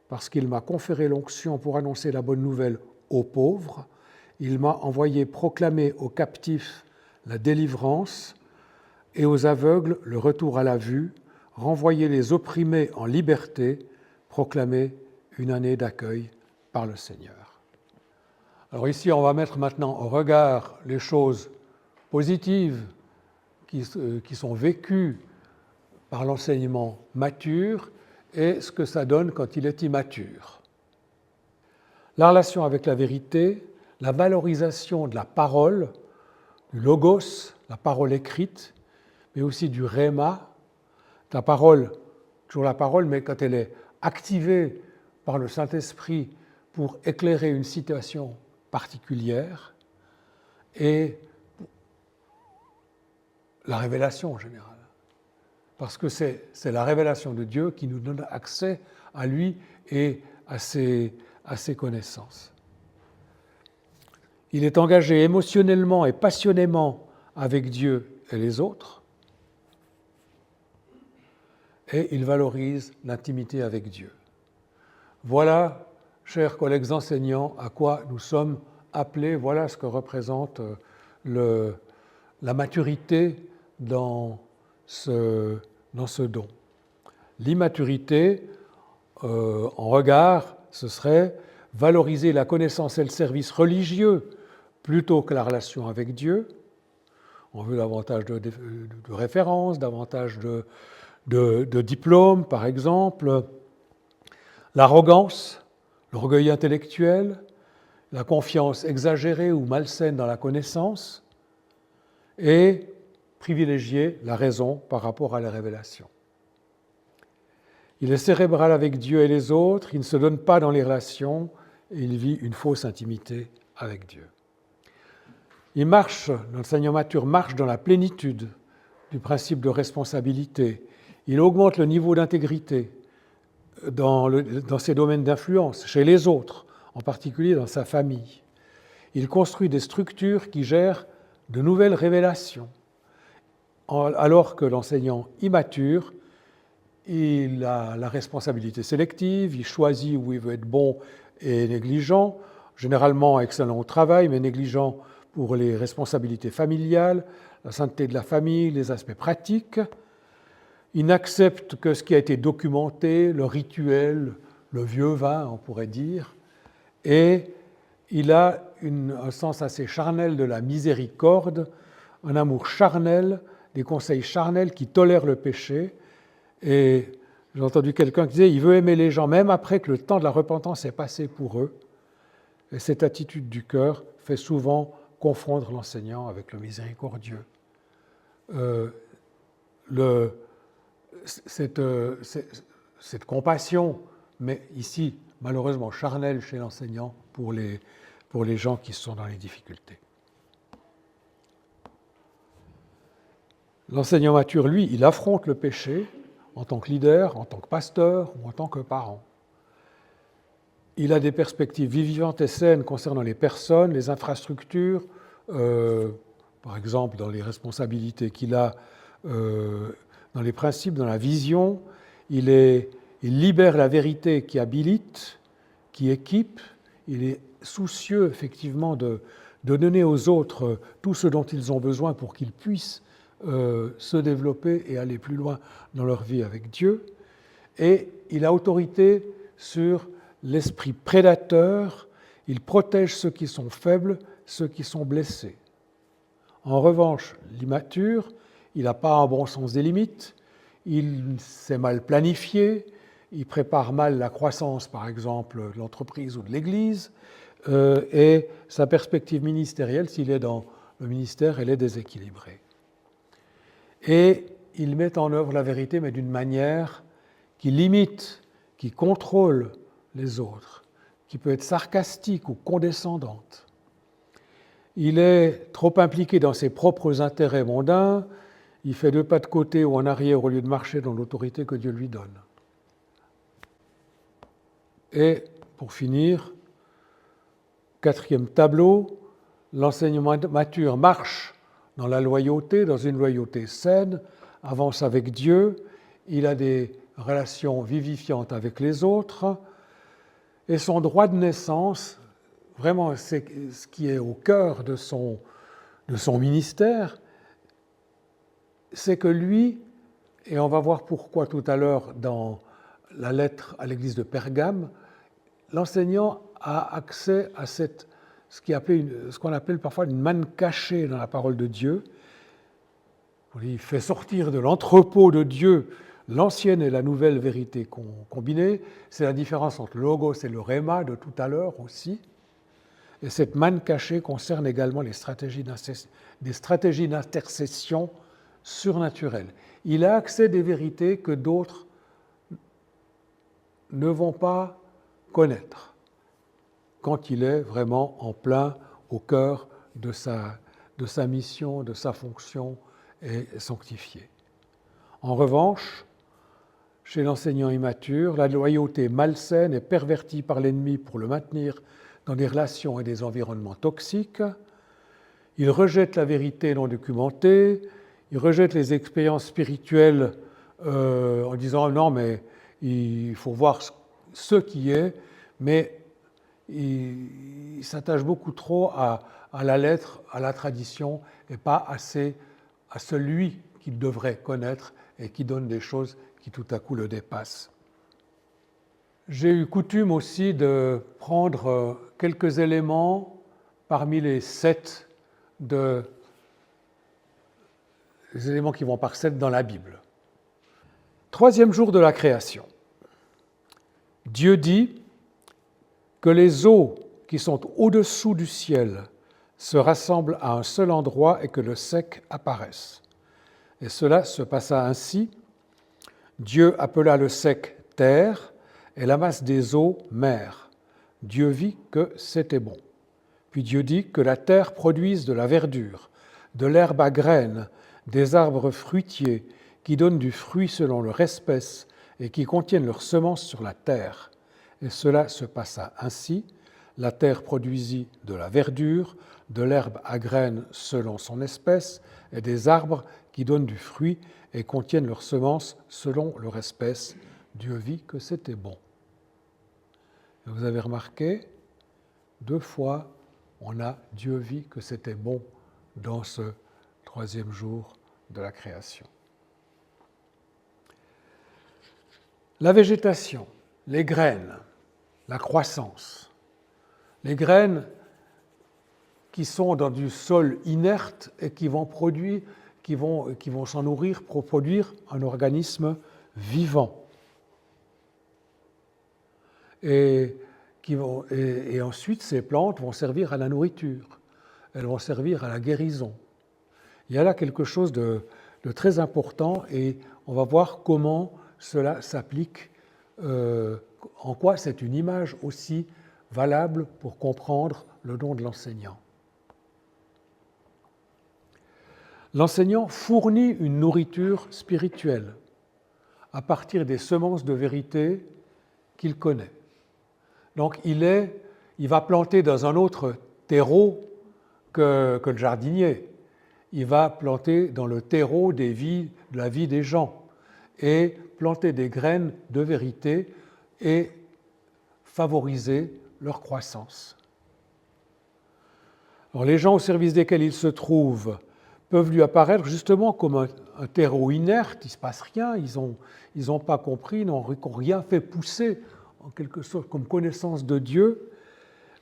parce qu'il m'a conféré l'onction pour annoncer la bonne nouvelle aux pauvres. Il m'a envoyé proclamer aux captifs la délivrance et aux aveugles le retour à la vue, renvoyer les opprimés en liberté, proclamer une année d'accueil par le Seigneur. » Alors ici, on va mettre maintenant au regard les choses positives qui sont vécues par l'enseignement mature et ce que ça donne quand il est immature. La relation avec la vérité, la valorisation de la parole, du logos, la parole écrite, mais aussi du rhéma, la parole, toujours la parole, mais quand elle est activée par le Saint-Esprit pour éclairer une situation particulière, et la révélation en général. Parce que c'est la révélation de Dieu qui nous donne accès à lui et à ses connaissances. Il est engagé émotionnellement et passionnément avec Dieu et les autres, et il valorise l'intimité avec Dieu. Voilà, chers collègues enseignants, à quoi nous sommes appelés. Voilà ce que représente la maturité dans ce don. L'immaturité, en regard, ce serait valoriser la connaissance et le service religieux plutôt que la relation avec Dieu. On veut davantage de références, davantage de diplômes, par exemple. L'arrogance, l'orgueil intellectuel, la confiance exagérée ou malsaine dans la connaissance, et privilégier la raison par rapport à la révélation. Il est cérébral avec Dieu et les autres, il ne se donne pas dans les relations, et il vit une fausse intimité avec Dieu. L'enseignant mature marche dans la plénitude du principe de responsabilité. Il augmente le niveau d'intégrité dans ses domaines d'influence, chez les autres, en particulier dans sa famille. Il construit des structures qui gèrent de nouvelles révélations, alors que l'enseignant immature, il a la responsabilité sélective, il choisit où il veut être bon et négligent, généralement excellent au travail, mais négligent pour les responsabilités familiales, la sainteté de la famille, les aspects pratiques. Il n'accepte que ce qui a été documenté, le rituel, le vieux vin, on pourrait dire, et il a un sens assez charnel de la miséricorde, un amour charnel, des conseils charnels qui tolèrent le péché. Et j'ai entendu quelqu'un qui disait, il veut aimer les gens même après que le temps de la repentance est passé pour eux. Et cette attitude du cœur fait souvent confondre l'enseignant avec le miséricordieux. Cette compassion, mais ici, malheureusement, charnelle chez l'enseignant pour les gens qui sont dans les difficultés. L'enseignant mature, lui, il affronte le péché en tant que leader, en tant que pasteur ou en tant que parent. Il a des perspectives vivifiantes et saines concernant les personnes, les infrastructures, par exemple dans les responsabilités qu'il a, dans les principes, dans la vision. Il libère la vérité qui habilite, qui équipe. Il est soucieux, effectivement, de donner aux autres tout ce dont ils ont besoin pour qu'ils puissent se développer et aller plus loin dans leur vie avec Dieu. Et il a autorité sur l'esprit prédateur. Il protège ceux qui sont faibles, ceux qui sont blessés. En revanche, l'immature, il n'a pas un bon sens des limites, il s'est mal planifié, il prépare mal la croissance, par exemple, de l'entreprise ou de l'Église, et sa perspective ministérielle, s'il est dans le ministère, elle est déséquilibrée. Et il met en œuvre la vérité, mais d'une manière qui limite, qui contrôle les autres, qui peut être sarcastique ou condescendante. Il est trop impliqué dans ses propres intérêts mondains, il fait 2 pas de côté ou en arrière au lieu de marcher dans l'autorité que Dieu lui donne. Et pour finir, 4e tableau, l'enseignement mature marche dans la loyauté, dans une loyauté saine, avance avec Dieu, il a des relations vivifiantes avec les autres, et son droit de naissance, vraiment c'est ce qui est au cœur de son ministère, c'est que lui, et on va voir pourquoi tout à l'heure dans la lettre à l'église de Pergame, l'enseignant a accès à ce qu'on appelle parfois une manne cachée dans la parole de Dieu. Il fait sortir de l'entrepôt de Dieu l'ancienne et la nouvelle vérité combinée. C'est la différence entre le logos et le rhéma de tout à l'heure aussi. Et cette manne cachée concerne également des stratégies d'intercession surnaturelles. Il a accès à des vérités que d'autres ne vont pas connaître quand il est vraiment en plein au cœur de sa mission, de sa fonction et sanctifié. En revanche, chez l'enseignant immature, la loyauté malsaine est pervertie par l'ennemi pour le maintenir dans des relations et des environnements toxiques. Il rejette la vérité non documentée, il rejette les expériences spirituelles en disant non, mais il faut voir ce qui est, mais il s'attache beaucoup trop à la lettre, à la tradition, et pas assez à celui qu'il devrait connaître et qui donne des choses qui tout à coup le dépassent. J'ai eu coutume aussi de prendre quelques éléments parmi les 7 les éléments qui vont par 7 dans la Bible. 3e jour de la création. Dieu dit que les eaux qui sont au-dessous du ciel se rassemblent à un seul endroit et que le sec apparaisse. Et cela se passa ainsi. Dieu appela le sec terre et la masse des eaux mer. Dieu vit que c'était bon. Puis Dieu dit que la terre produise de la verdure, de l'herbe à graines, des arbres fruitiers qui donnent du fruit selon leur espèce et qui contiennent leurs semences sur la terre. Et cela se passa ainsi. La terre produisit de la verdure, de l'herbe à graines selon son espèce, et des arbres qui donnent du fruit et contiennent leurs semences selon leur espèce. Dieu vit que c'était bon. Et vous avez remarqué, 2 fois, on a Dieu vit que c'était bon dans ce 3e jour de la création. La végétation, les graines, la croissance. Les graines qui sont dans du sol inerte et qui vont s'en nourrir pour produire un organisme vivant. Et ensuite, ces plantes vont servir à la nourriture, elles vont servir à la guérison. Il y a là quelque chose de très important et on va voir comment cela s'applique, en quoi c'est une image aussi valable pour comprendre le don de l'enseignant. L'enseignant fournit une nourriture spirituelle à partir des semences de vérité qu'il connaît. Donc il va planter dans un autre terreau que le jardinier. Il va planter dans le terreau de la vie des gens et planter des graines de vérité et favoriser leur croissance. Alors, les gens au service desquels il se trouve peuvent lui apparaître justement comme un terreau inerte, il ne se passe rien, ils n'ont pas compris, ils n'ont rien fait pousser en quelque sorte comme connaissance de Dieu,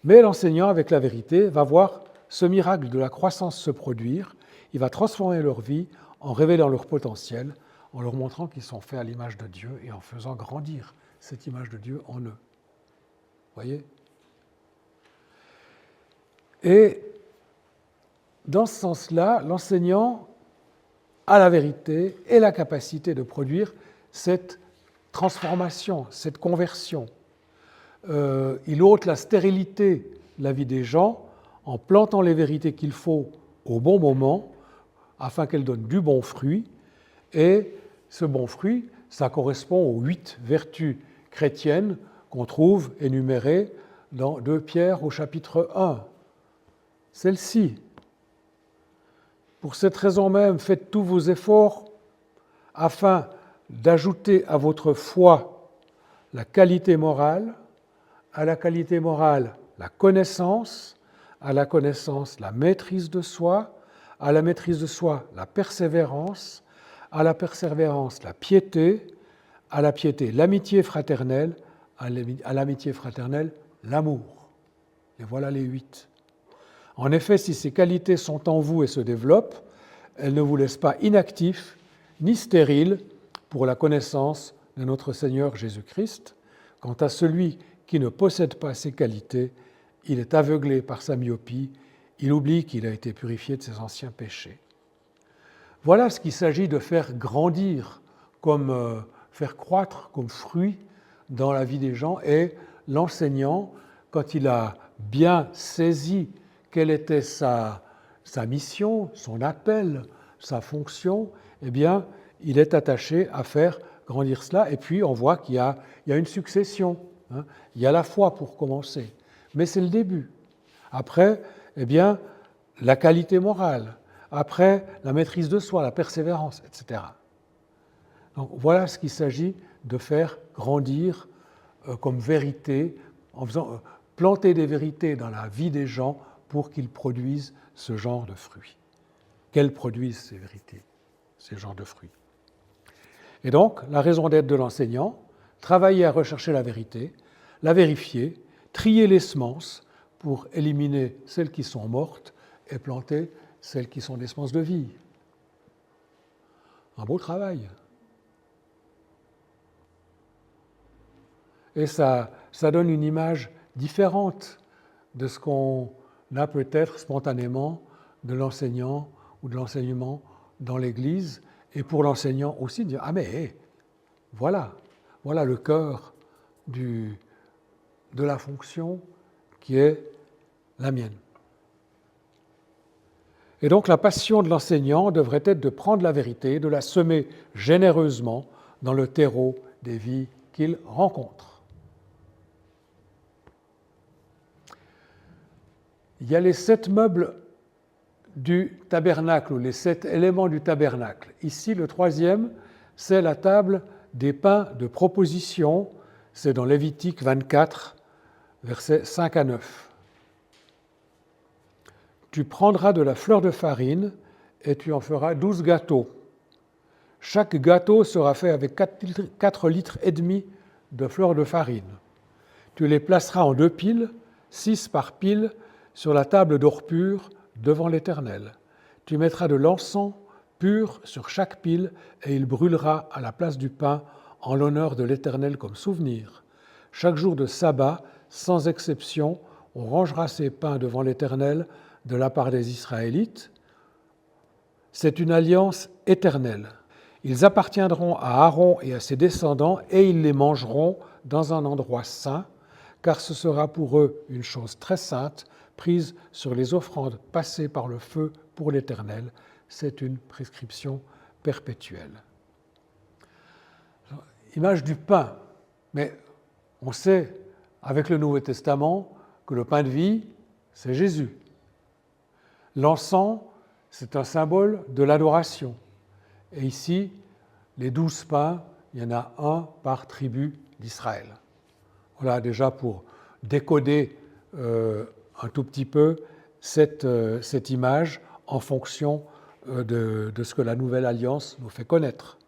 mais l'enseignant avec la vérité va voir ce miracle de la croissance se produire, il va transformer leur vie en révélant leur potentiel, en leur montrant qu'ils sont faits à l'image de Dieu et en faisant grandir cette image de Dieu en eux. Vous voyez ? Et dans ce sens-là, l'enseignant a la vérité et la capacité de produire cette transformation, cette conversion. Il ôte la stérilité de la vie des gens en plantant les vérités qu'il faut au bon moment afin qu'elles donnent du bon fruit. Et ce bon fruit, ça correspond aux 8 vertus chrétiennes qu'on trouve énumérées dans 2 Pierre au chapitre 1. Celle-ci. Pour cette raison même, faites tous vos efforts afin d'ajouter à votre foi la qualité morale, à la qualité morale la connaissance, à la connaissance la maîtrise de soi, à la maîtrise de soi la persévérance, à la persévérance la piété, à la piété l'amitié fraternelle, à l'amitié fraternelle l'amour. Et voilà les 8. En effet, si ces qualités sont en vous et se développent, elles ne vous laissent pas inactifs ni stériles pour la connaissance de notre Seigneur Jésus-Christ. Quant à celui qui ne possède pas ces qualités, il est aveuglé par sa myopie, il oublie qu'il a été purifié de ses anciens péchés. Voilà ce qu'il s'agit de faire grandir, faire croître comme fruit dans la vie des gens. Et l'enseignant, quand il a bien saisi quelle était sa mission, son appel, sa fonction, eh bien, il est attaché à faire grandir cela. Et puis, on voit qu'il y a une succession. Il y a la foi pour commencer, mais c'est le début. Après, eh bien, la qualité morale. Après, la maîtrise de soi, la persévérance, etc. Donc, voilà ce qu'il s'agit de faire grandir comme vérité, en faisant planter des vérités dans la vie des gens pour qu'ils produisent ce genre de fruits. Qu'elles produisent ces vérités, ces genres de fruits. Et donc, la raison d'être de l'enseignant, travailler à rechercher la vérité, la vérifier, trier les semences pour éliminer celles qui sont mortes et planter celles qui sont des semences de vie. Un beau travail. Et ça donne une image différente de ce qu'on a peut-être spontanément de l'enseignant ou de l'enseignement dans l'Église, et pour l'enseignant aussi de dire « Ah mais voilà le cœur de la fonction qui est la mienne ». Et donc la passion de l'enseignant devrait être de prendre la vérité, de la semer généreusement dans le terreau des vies qu'il rencontre. Il y a les 7 meubles du tabernacle, ou les 7 éléments du tabernacle. Ici, le 3e, c'est la table des pains de proposition. C'est dans Lévitique 24, versets 5 à 9. Tu prendras de la fleur de farine et tu en feras 12 gâteaux. Chaque gâteau sera fait avec 4 litres et demi de fleur de farine. Tu les placeras en 2 piles, 6 par pile, sur la table d'or pur devant l'Éternel. Tu mettras de l'encens pur sur chaque pile et il brûlera à la place du pain en l'honneur de l'Éternel comme souvenir. Chaque jour de sabbat, sans exception, on rangera ces pains devant l'Éternel de la part des Israélites. C'est une alliance éternelle. Ils appartiendront à Aaron et à ses descendants et ils les mangeront dans un endroit saint, car ce sera pour eux une chose très sainte, prise sur les offrandes passées par le feu pour l'Éternel. C'est une prescription perpétuelle. Image du pain, mais on sait avec le Nouveau Testament que le pain de vie, c'est Jésus. L'encens, c'est un symbole de l'adoration. Et ici, les 12 pains, il y en a un par tribu d'Israël. Voilà déjà pour décoder un tout petit peu cette image en fonction de ce que la Nouvelle Alliance nous fait connaître.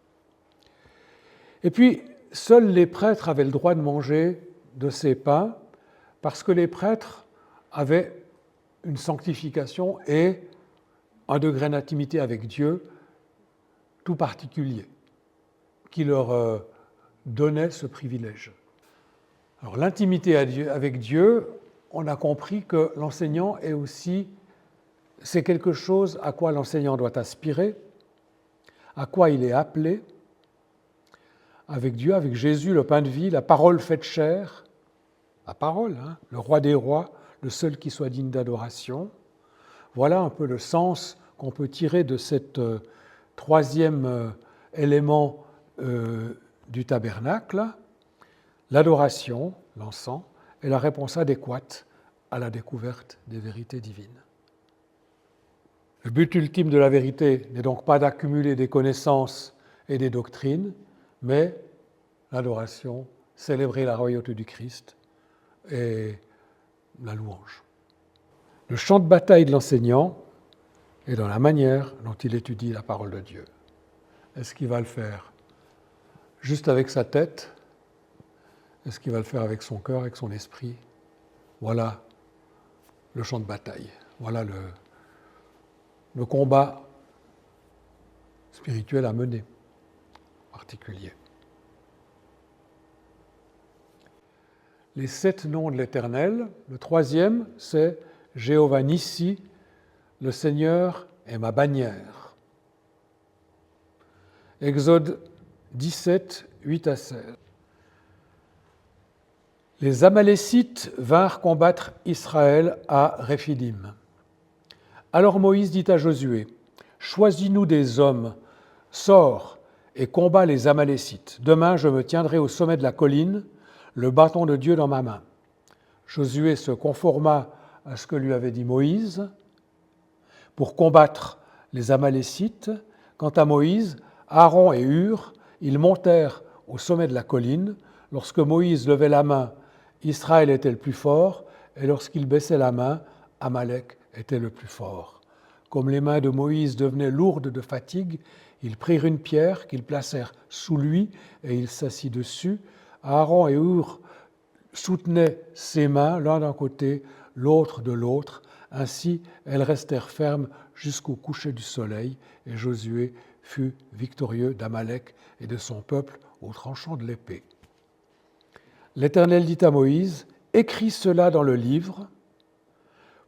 Et puis, seuls les prêtres avaient le droit de manger de ces pains parce que les prêtres avaient une sanctification et un degré d'intimité avec Dieu tout particulier qui leur donnait ce privilège. Alors l'intimité avec Dieu, on a compris que l'enseignant est aussi, c'est quelque chose à quoi l'enseignant doit aspirer, à quoi il est appelé, avec Dieu, avec Jésus, le pain de vie, la parole faite chair, la parole, le roi des rois, le seul qui soit digne d'adoration. Voilà un peu le sens qu'on peut tirer de cet troisième élément du tabernacle, l'adoration, l'encens, est la réponse adéquate à la découverte des vérités divines. Le but ultime de la vérité n'est donc pas d'accumuler des connaissances et des doctrines, mais l'adoration, célébrer la royauté du Christ et la louange. Le champ de bataille de l'enseignant est dans la manière dont il étudie la parole de Dieu. Est-ce qu'il va le faire juste avec sa tête? Est-ce qu'il va le faire avec son cœur, avec son esprit? Voilà le champ de bataille. Voilà le combat spirituel à mener, en particulier. Les 7 noms de l'Éternel, le troisième, c'est Jéhovah Nissi, le Seigneur est ma bannière. Exode 17, 8 à 16. Les Amalécites vinrent combattre Israël à Réphidim. Alors Moïse dit à Josué, « Choisis-nous des hommes, sors et combats les Amalécites. Demain, je me tiendrai au sommet de la colline, le bâton de Dieu dans ma main. » Josué se conforma à ce que lui avait dit Moïse pour combattre les Amalécites. Quant à Moïse, Aaron et Hur, ils montèrent au sommet de la colline. Lorsque Moïse levait la main, Israël était le plus fort, et lorsqu'il baissait la main, Amalek était le plus fort. Comme les mains de Moïse devenaient lourdes de fatigue, ils prirent une pierre qu'ils placèrent sous lui et il s'assit dessus. Aaron et Hur soutenaient ses mains l'un d'un côté, l'autre de l'autre. Ainsi, elles restèrent fermes jusqu'au coucher du soleil et Josué fut victorieux d'Amalek et de son peuple au tranchant de l'épée. L'Éternel dit à Moïse, « Écris cela dans le livre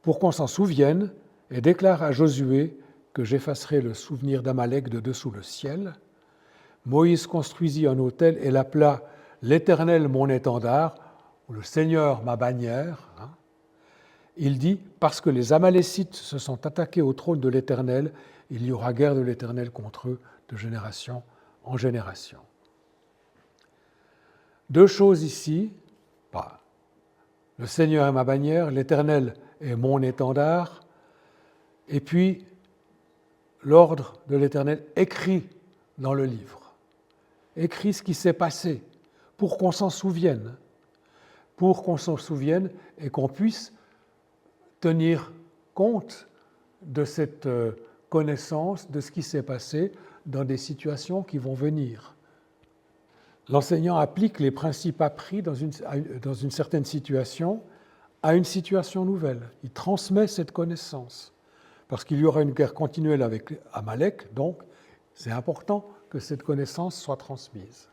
pour qu'on s'en souvienne et déclare à Josué que j'effacerai le souvenir d'Amalek de dessous le ciel. » Moïse construisit un autel et l'appela « L'Éternel mon étendard » ou « Le Seigneur ma bannière ». Il dit « Parce que les Amalécites se sont attaqués au trône de l'Éternel, il y aura guerre de l'Éternel contre eux de génération en génération. » 2 choses ici, le Seigneur est ma bannière, l'Éternel est mon étendard, et puis l'ordre de l'Éternel écrit dans le livre. Écrit ce qui s'est passé pour qu'on s'en souvienne, et qu'on puisse tenir compte de cette connaissance, de ce qui s'est passé dans des situations qui vont venir. L'enseignant applique les principes appris dans une certaine situation à une situation nouvelle. Il transmet cette connaissance. Parce qu'il y aura une guerre continuelle avec Amalek, donc c'est important que cette connaissance soit transmise.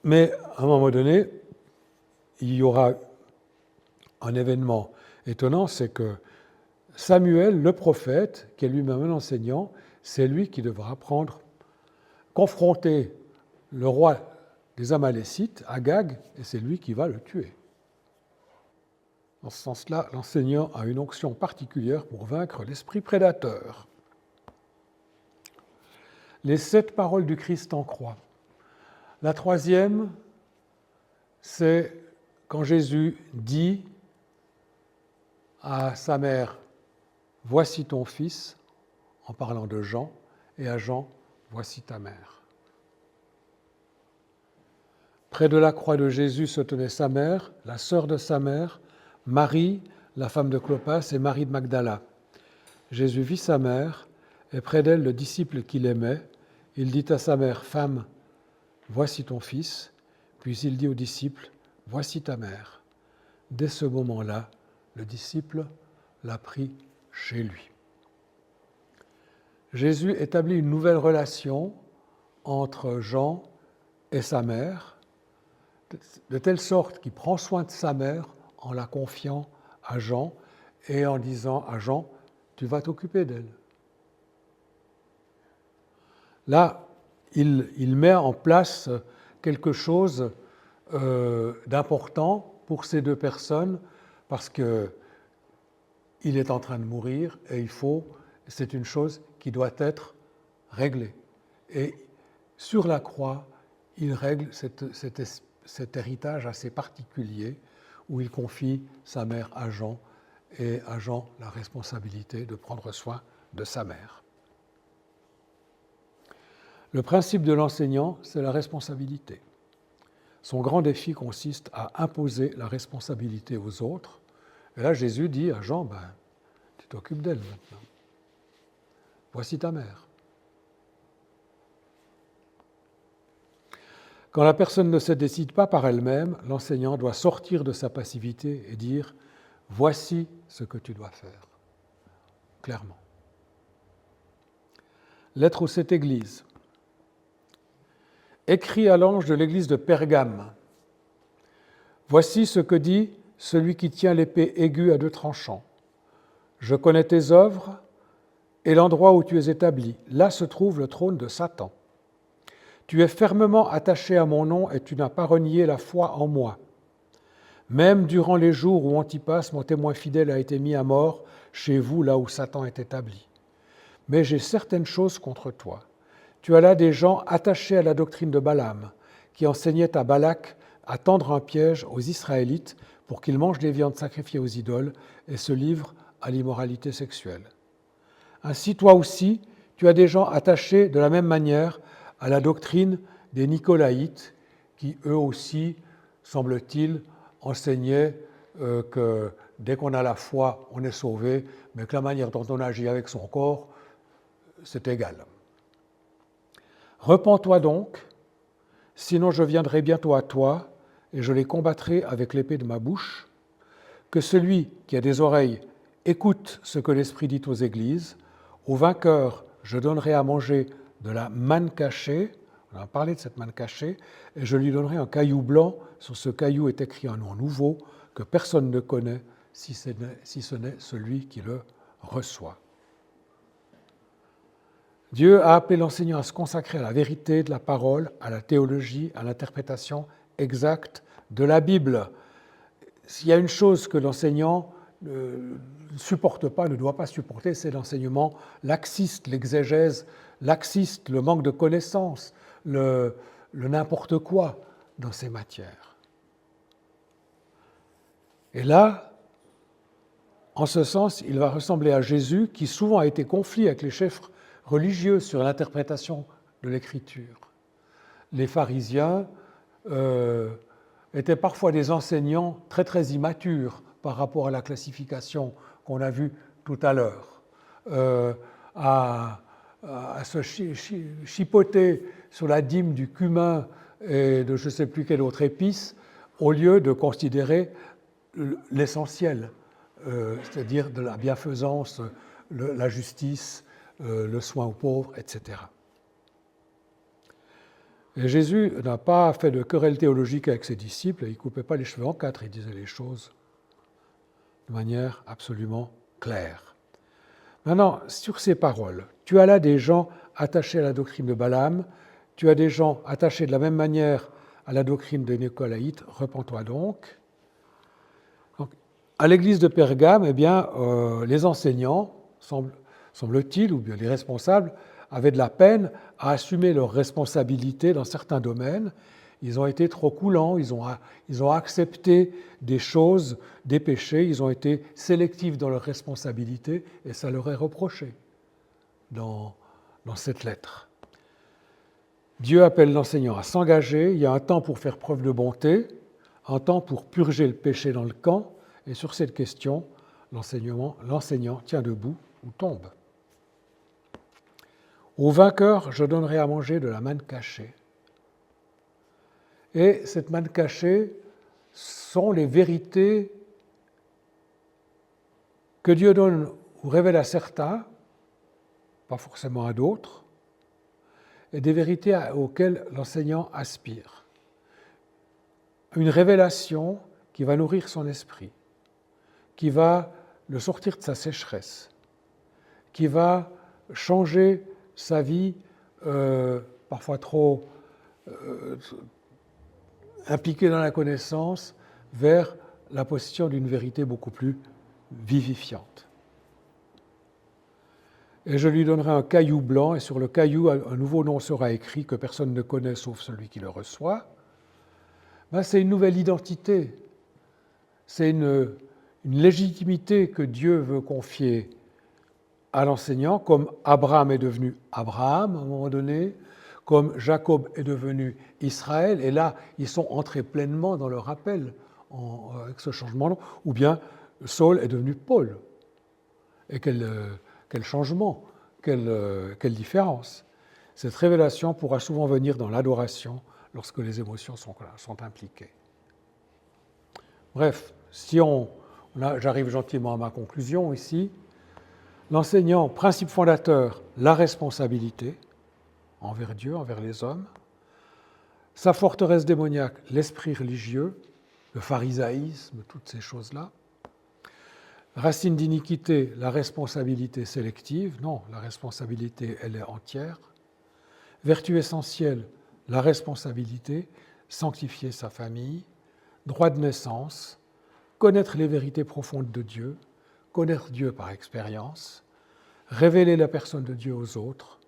Mais à un moment donné, il y aura un événement étonnant, c'est que Samuel, le prophète, qui est lui-même un enseignant, c'est lui qui devra confronter le roi des Amalécites, Agag, et c'est lui qui va le tuer. Dans ce sens-là, l'enseignant a une onction particulière pour vaincre l'esprit prédateur. Les 7 paroles du Christ en croix. La troisième, c'est quand Jésus dit à sa mère « Voici ton fils », en parlant de Jean, et à Jean « Voici ta mère ». Près de la croix de Jésus se tenait sa mère, la sœur de sa mère, Marie, la femme de Clopas, et Marie de Magdala. Jésus vit sa mère, et près d'elle le disciple qu'il aimait. Il dit à sa mère « Femme, voici ton fils », puis il dit au disciple « Voici ta mère ». Dès ce moment-là, le disciple l'a pris chez lui. Jésus établit une nouvelle relation entre Jean et sa mère, de telle sorte qu'il prend soin de sa mère en la confiant à Jean et en disant à Jean « Tu vas t'occuper d'elle ». Là, il met en place quelque chose d'important pour ces deux personnes parce qu'il est en train de mourir et c'est une chose qui doit être réglée. Et sur la croix, il règle cet héritage assez particulier où il confie sa mère à Jean et à Jean la responsabilité de prendre soin de sa mère. Le principe de l'enseignant, c'est la responsabilité. Son grand défi consiste à imposer la responsabilité aux autres. Et là, Jésus dit à Jean, tu t'occupes d'elle maintenant. Voici ta mère. Quand la personne ne se décide pas par elle-même, l'enseignant doit sortir de sa passivité et dire « Voici ce que tu dois faire », clairement. Lettre aux 7 églises. Écrit à l'ange de l'église de Pergame. Voici ce que dit celui qui tient l'épée aiguë à 2 tranchants. Je connais tes œuvres et l'endroit où tu es établi. Là se trouve le trône de Satan. Tu es fermement attaché à mon nom et tu n'as pas renié la foi en moi. Même durant les jours où Antipas, mon témoin fidèle, a été mis à mort chez vous, là où Satan est établi. Mais j'ai certaines choses contre toi. Tu as là des gens attachés à la doctrine de Balaam, qui enseignait à Balak à tendre un piège aux Israélites pour qu'ils mangent des viandes sacrifiées aux idoles et se livrent à l'immoralité sexuelle. Ainsi, toi aussi, tu as des gens attachés de la même manière à la doctrine des Nicolaïtes, qui eux aussi, semble-t-il, enseignaient que dès qu'on a la foi, on est sauvé, mais que la manière dont on agit avec son corps, c'est égal. Repens-toi donc, sinon je viendrai bientôt à toi et je les combattrai avec l'épée de ma bouche. Que celui qui a des oreilles écoute ce que l'Esprit dit aux églises. Au vainqueur, je donnerai à manger de la manne cachée, on a parlé de cette manne cachée, et je lui donnerai un caillou blanc. Sur ce caillou est écrit un nom nouveau que personne ne connaît si ce n'est celui qui le reçoit. Dieu a appelé l'enseignant à se consacrer à la vérité de la parole, à la théologie, à l'interprétation exacte de la Bible. S'il y a une chose que l'enseignant ne supporte pas, ne doit pas supporter, c'est l'enseignement laxiste, l'exégèse laxiste, le manque de connaissances, le n'importe quoi dans ces matières. Et là, en ce sens, il va ressembler à Jésus, qui souvent a été conflit avec les chefs religieux sur l'interprétation de l'Écriture. Les pharisiens étaient parfois des enseignants très très immatures par rapport à la classification qu'on a vue tout à l'heure, à à se chipoter sur la dîme du cumin et de je ne sais plus quelle autre épice, au lieu de considérer l'essentiel, c'est-à-dire de la bienfaisance, la justice, le soin aux pauvres, etc. Et Jésus n'a pas fait de querelle théologique avec ses disciples, il ne coupait pas les cheveux en quatre, il disait les choses de manière absolument claire. Maintenant, sur ces paroles, tu as là des gens attachés à la doctrine de Balaam, tu as des gens attachés de la même manière à la doctrine des Nicolaïtes, repens-toi donc. Donc, à l'église de Pergame, eh bien, les enseignants, semble-t-il, ou bien les responsables, avaient de la peine à assumer leurs responsabilités dans certains domaines. Ils ont été trop coulants, ils ont accepté des choses, des péchés, ils ont été sélectifs dans leurs responsabilités et ça leur est reproché dans cette lettre. Dieu appelle l'enseignant à s'engager, il y a un temps pour faire preuve de bonté, un temps pour purger le péché dans le camp, et sur cette question, l'enseignant tient debout ou tombe. Au vainqueur, je donnerai à manger de la manne cachée. Et cette manne cachée sont les vérités que Dieu donne ou révèle à certains, pas forcément à d'autres, et des vérités auxquelles l'enseignant aspire. Une révélation qui va nourrir son esprit, qui va le sortir de sa sécheresse, qui va changer sa vie, parfois trop impliquée dans la connaissance, vers la possession d'une vérité beaucoup plus vivifiante. Et je lui donnerai un caillou blanc, et sur le caillou, un nouveau nom sera écrit que personne ne connaît sauf celui qui le reçoit. Ben, c'est une nouvelle identité, c'est une légitimité que Dieu veut confier à l'enseignant, comme Abraham est devenu Abraham à un moment donné, comme Jacob est devenu Israël, et là, ils sont entrés pleinement dans leur appel avec ce changement, ou bien Saul est devenu Paul. Et quel changement, quelle différence. Cette révélation pourra souvent venir dans l'adoration lorsque les émotions sont impliquées. Bref, j'arrive gentiment à ma conclusion ici. L'enseignant, principe fondateur, la responsabilité envers Dieu, envers les hommes. Sa forteresse démoniaque, l'esprit religieux, le pharisaïsme, toutes ces choses-là. Racine d'iniquité, la responsabilité sélective. Non, la responsabilité, elle est entière. Vertu essentielle, la responsabilité, sanctifier sa famille. Droit de naissance, connaître les vérités profondes de Dieu, connaître Dieu par expérience, révéler la personne de Dieu aux autres.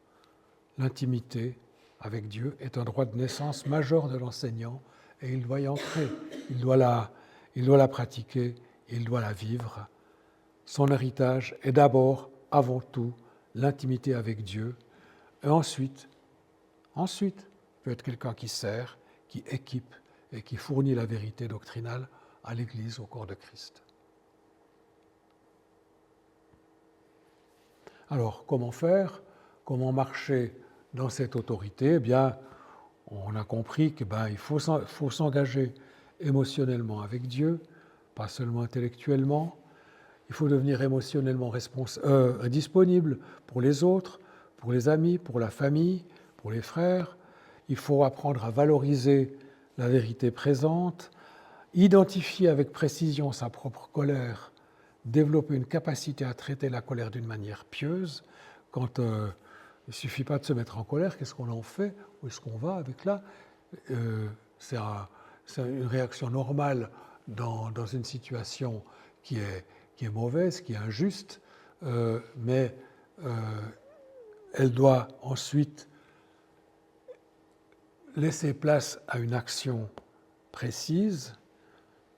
L'intimité avec Dieu est un droit de naissance majeur de l'enseignant et il doit y entrer, il doit la pratiquer, il doit la vivre. Son héritage est d'abord, avant tout, l'intimité avec Dieu et ensuite, peut être quelqu'un qui sert, qui équipe et qui fournit la vérité doctrinale à l'Église au corps de Christ. Alors, comment faire? Comment marcher dans cette autorité? Eh bien, on a compris qu'il faut s'engager émotionnellement avec Dieu, pas seulement intellectuellement. Il faut devenir émotionnellement disponible pour les autres, pour les amis, pour la famille, pour les frères. Il faut apprendre à valoriser la vérité présente, identifier avec précision sa propre colère, développer une capacité à traiter la colère d'une manière pieuse. Quand il ne suffit pas de se mettre en colère, qu'est-ce qu'on en fait? Où est-ce qu'on va avec là? C'est une réaction normale dans une situation qui est mauvaise, qui est injuste, mais elle doit ensuite laisser place à une action précise,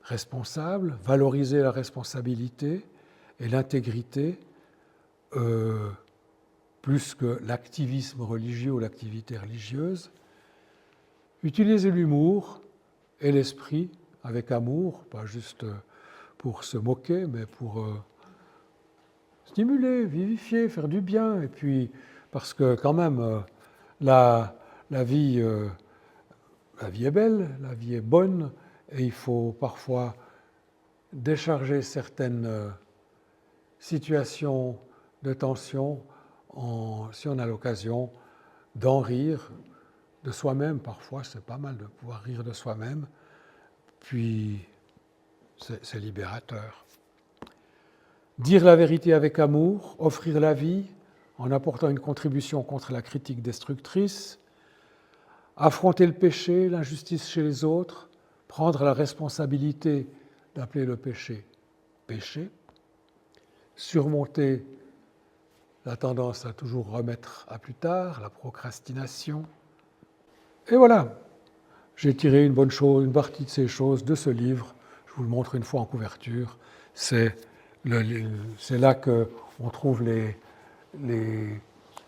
responsable, valoriser la responsabilité et l'intégrité plus que l'activisme religieux ou l'activité religieuse. Utiliser l'humour et l'esprit avec amour, pas juste pour se moquer, mais pour stimuler, vivifier, faire du bien, et puis parce que quand même, la vie est belle, la vie est bonne, et il faut parfois décharger certaines situations de tension si on a l'occasion d'en rire de soi-même. Parfois, c'est pas mal de pouvoir rire de soi-même, puis c'est libérateur. Dire la vérité avec amour, offrir la vie en apportant une contribution contre la critique destructrice, affronter le péché, l'injustice chez les autres, prendre la responsabilité d'appeler le péché péché, surmonter la tendance à toujours remettre à plus tard, la procrastination. Et voilà, j'ai tiré une bonne chose, une partie de ces choses de ce livre. Je vous le montre une fois en couverture. C'est là qu'on trouve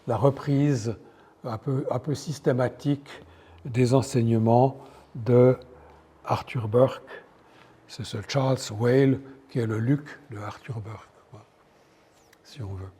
la reprise un peu systématique des enseignements de Arthur Burke. C'est ce Charles Whale qui est le Luc de Arthur Burke, si on veut.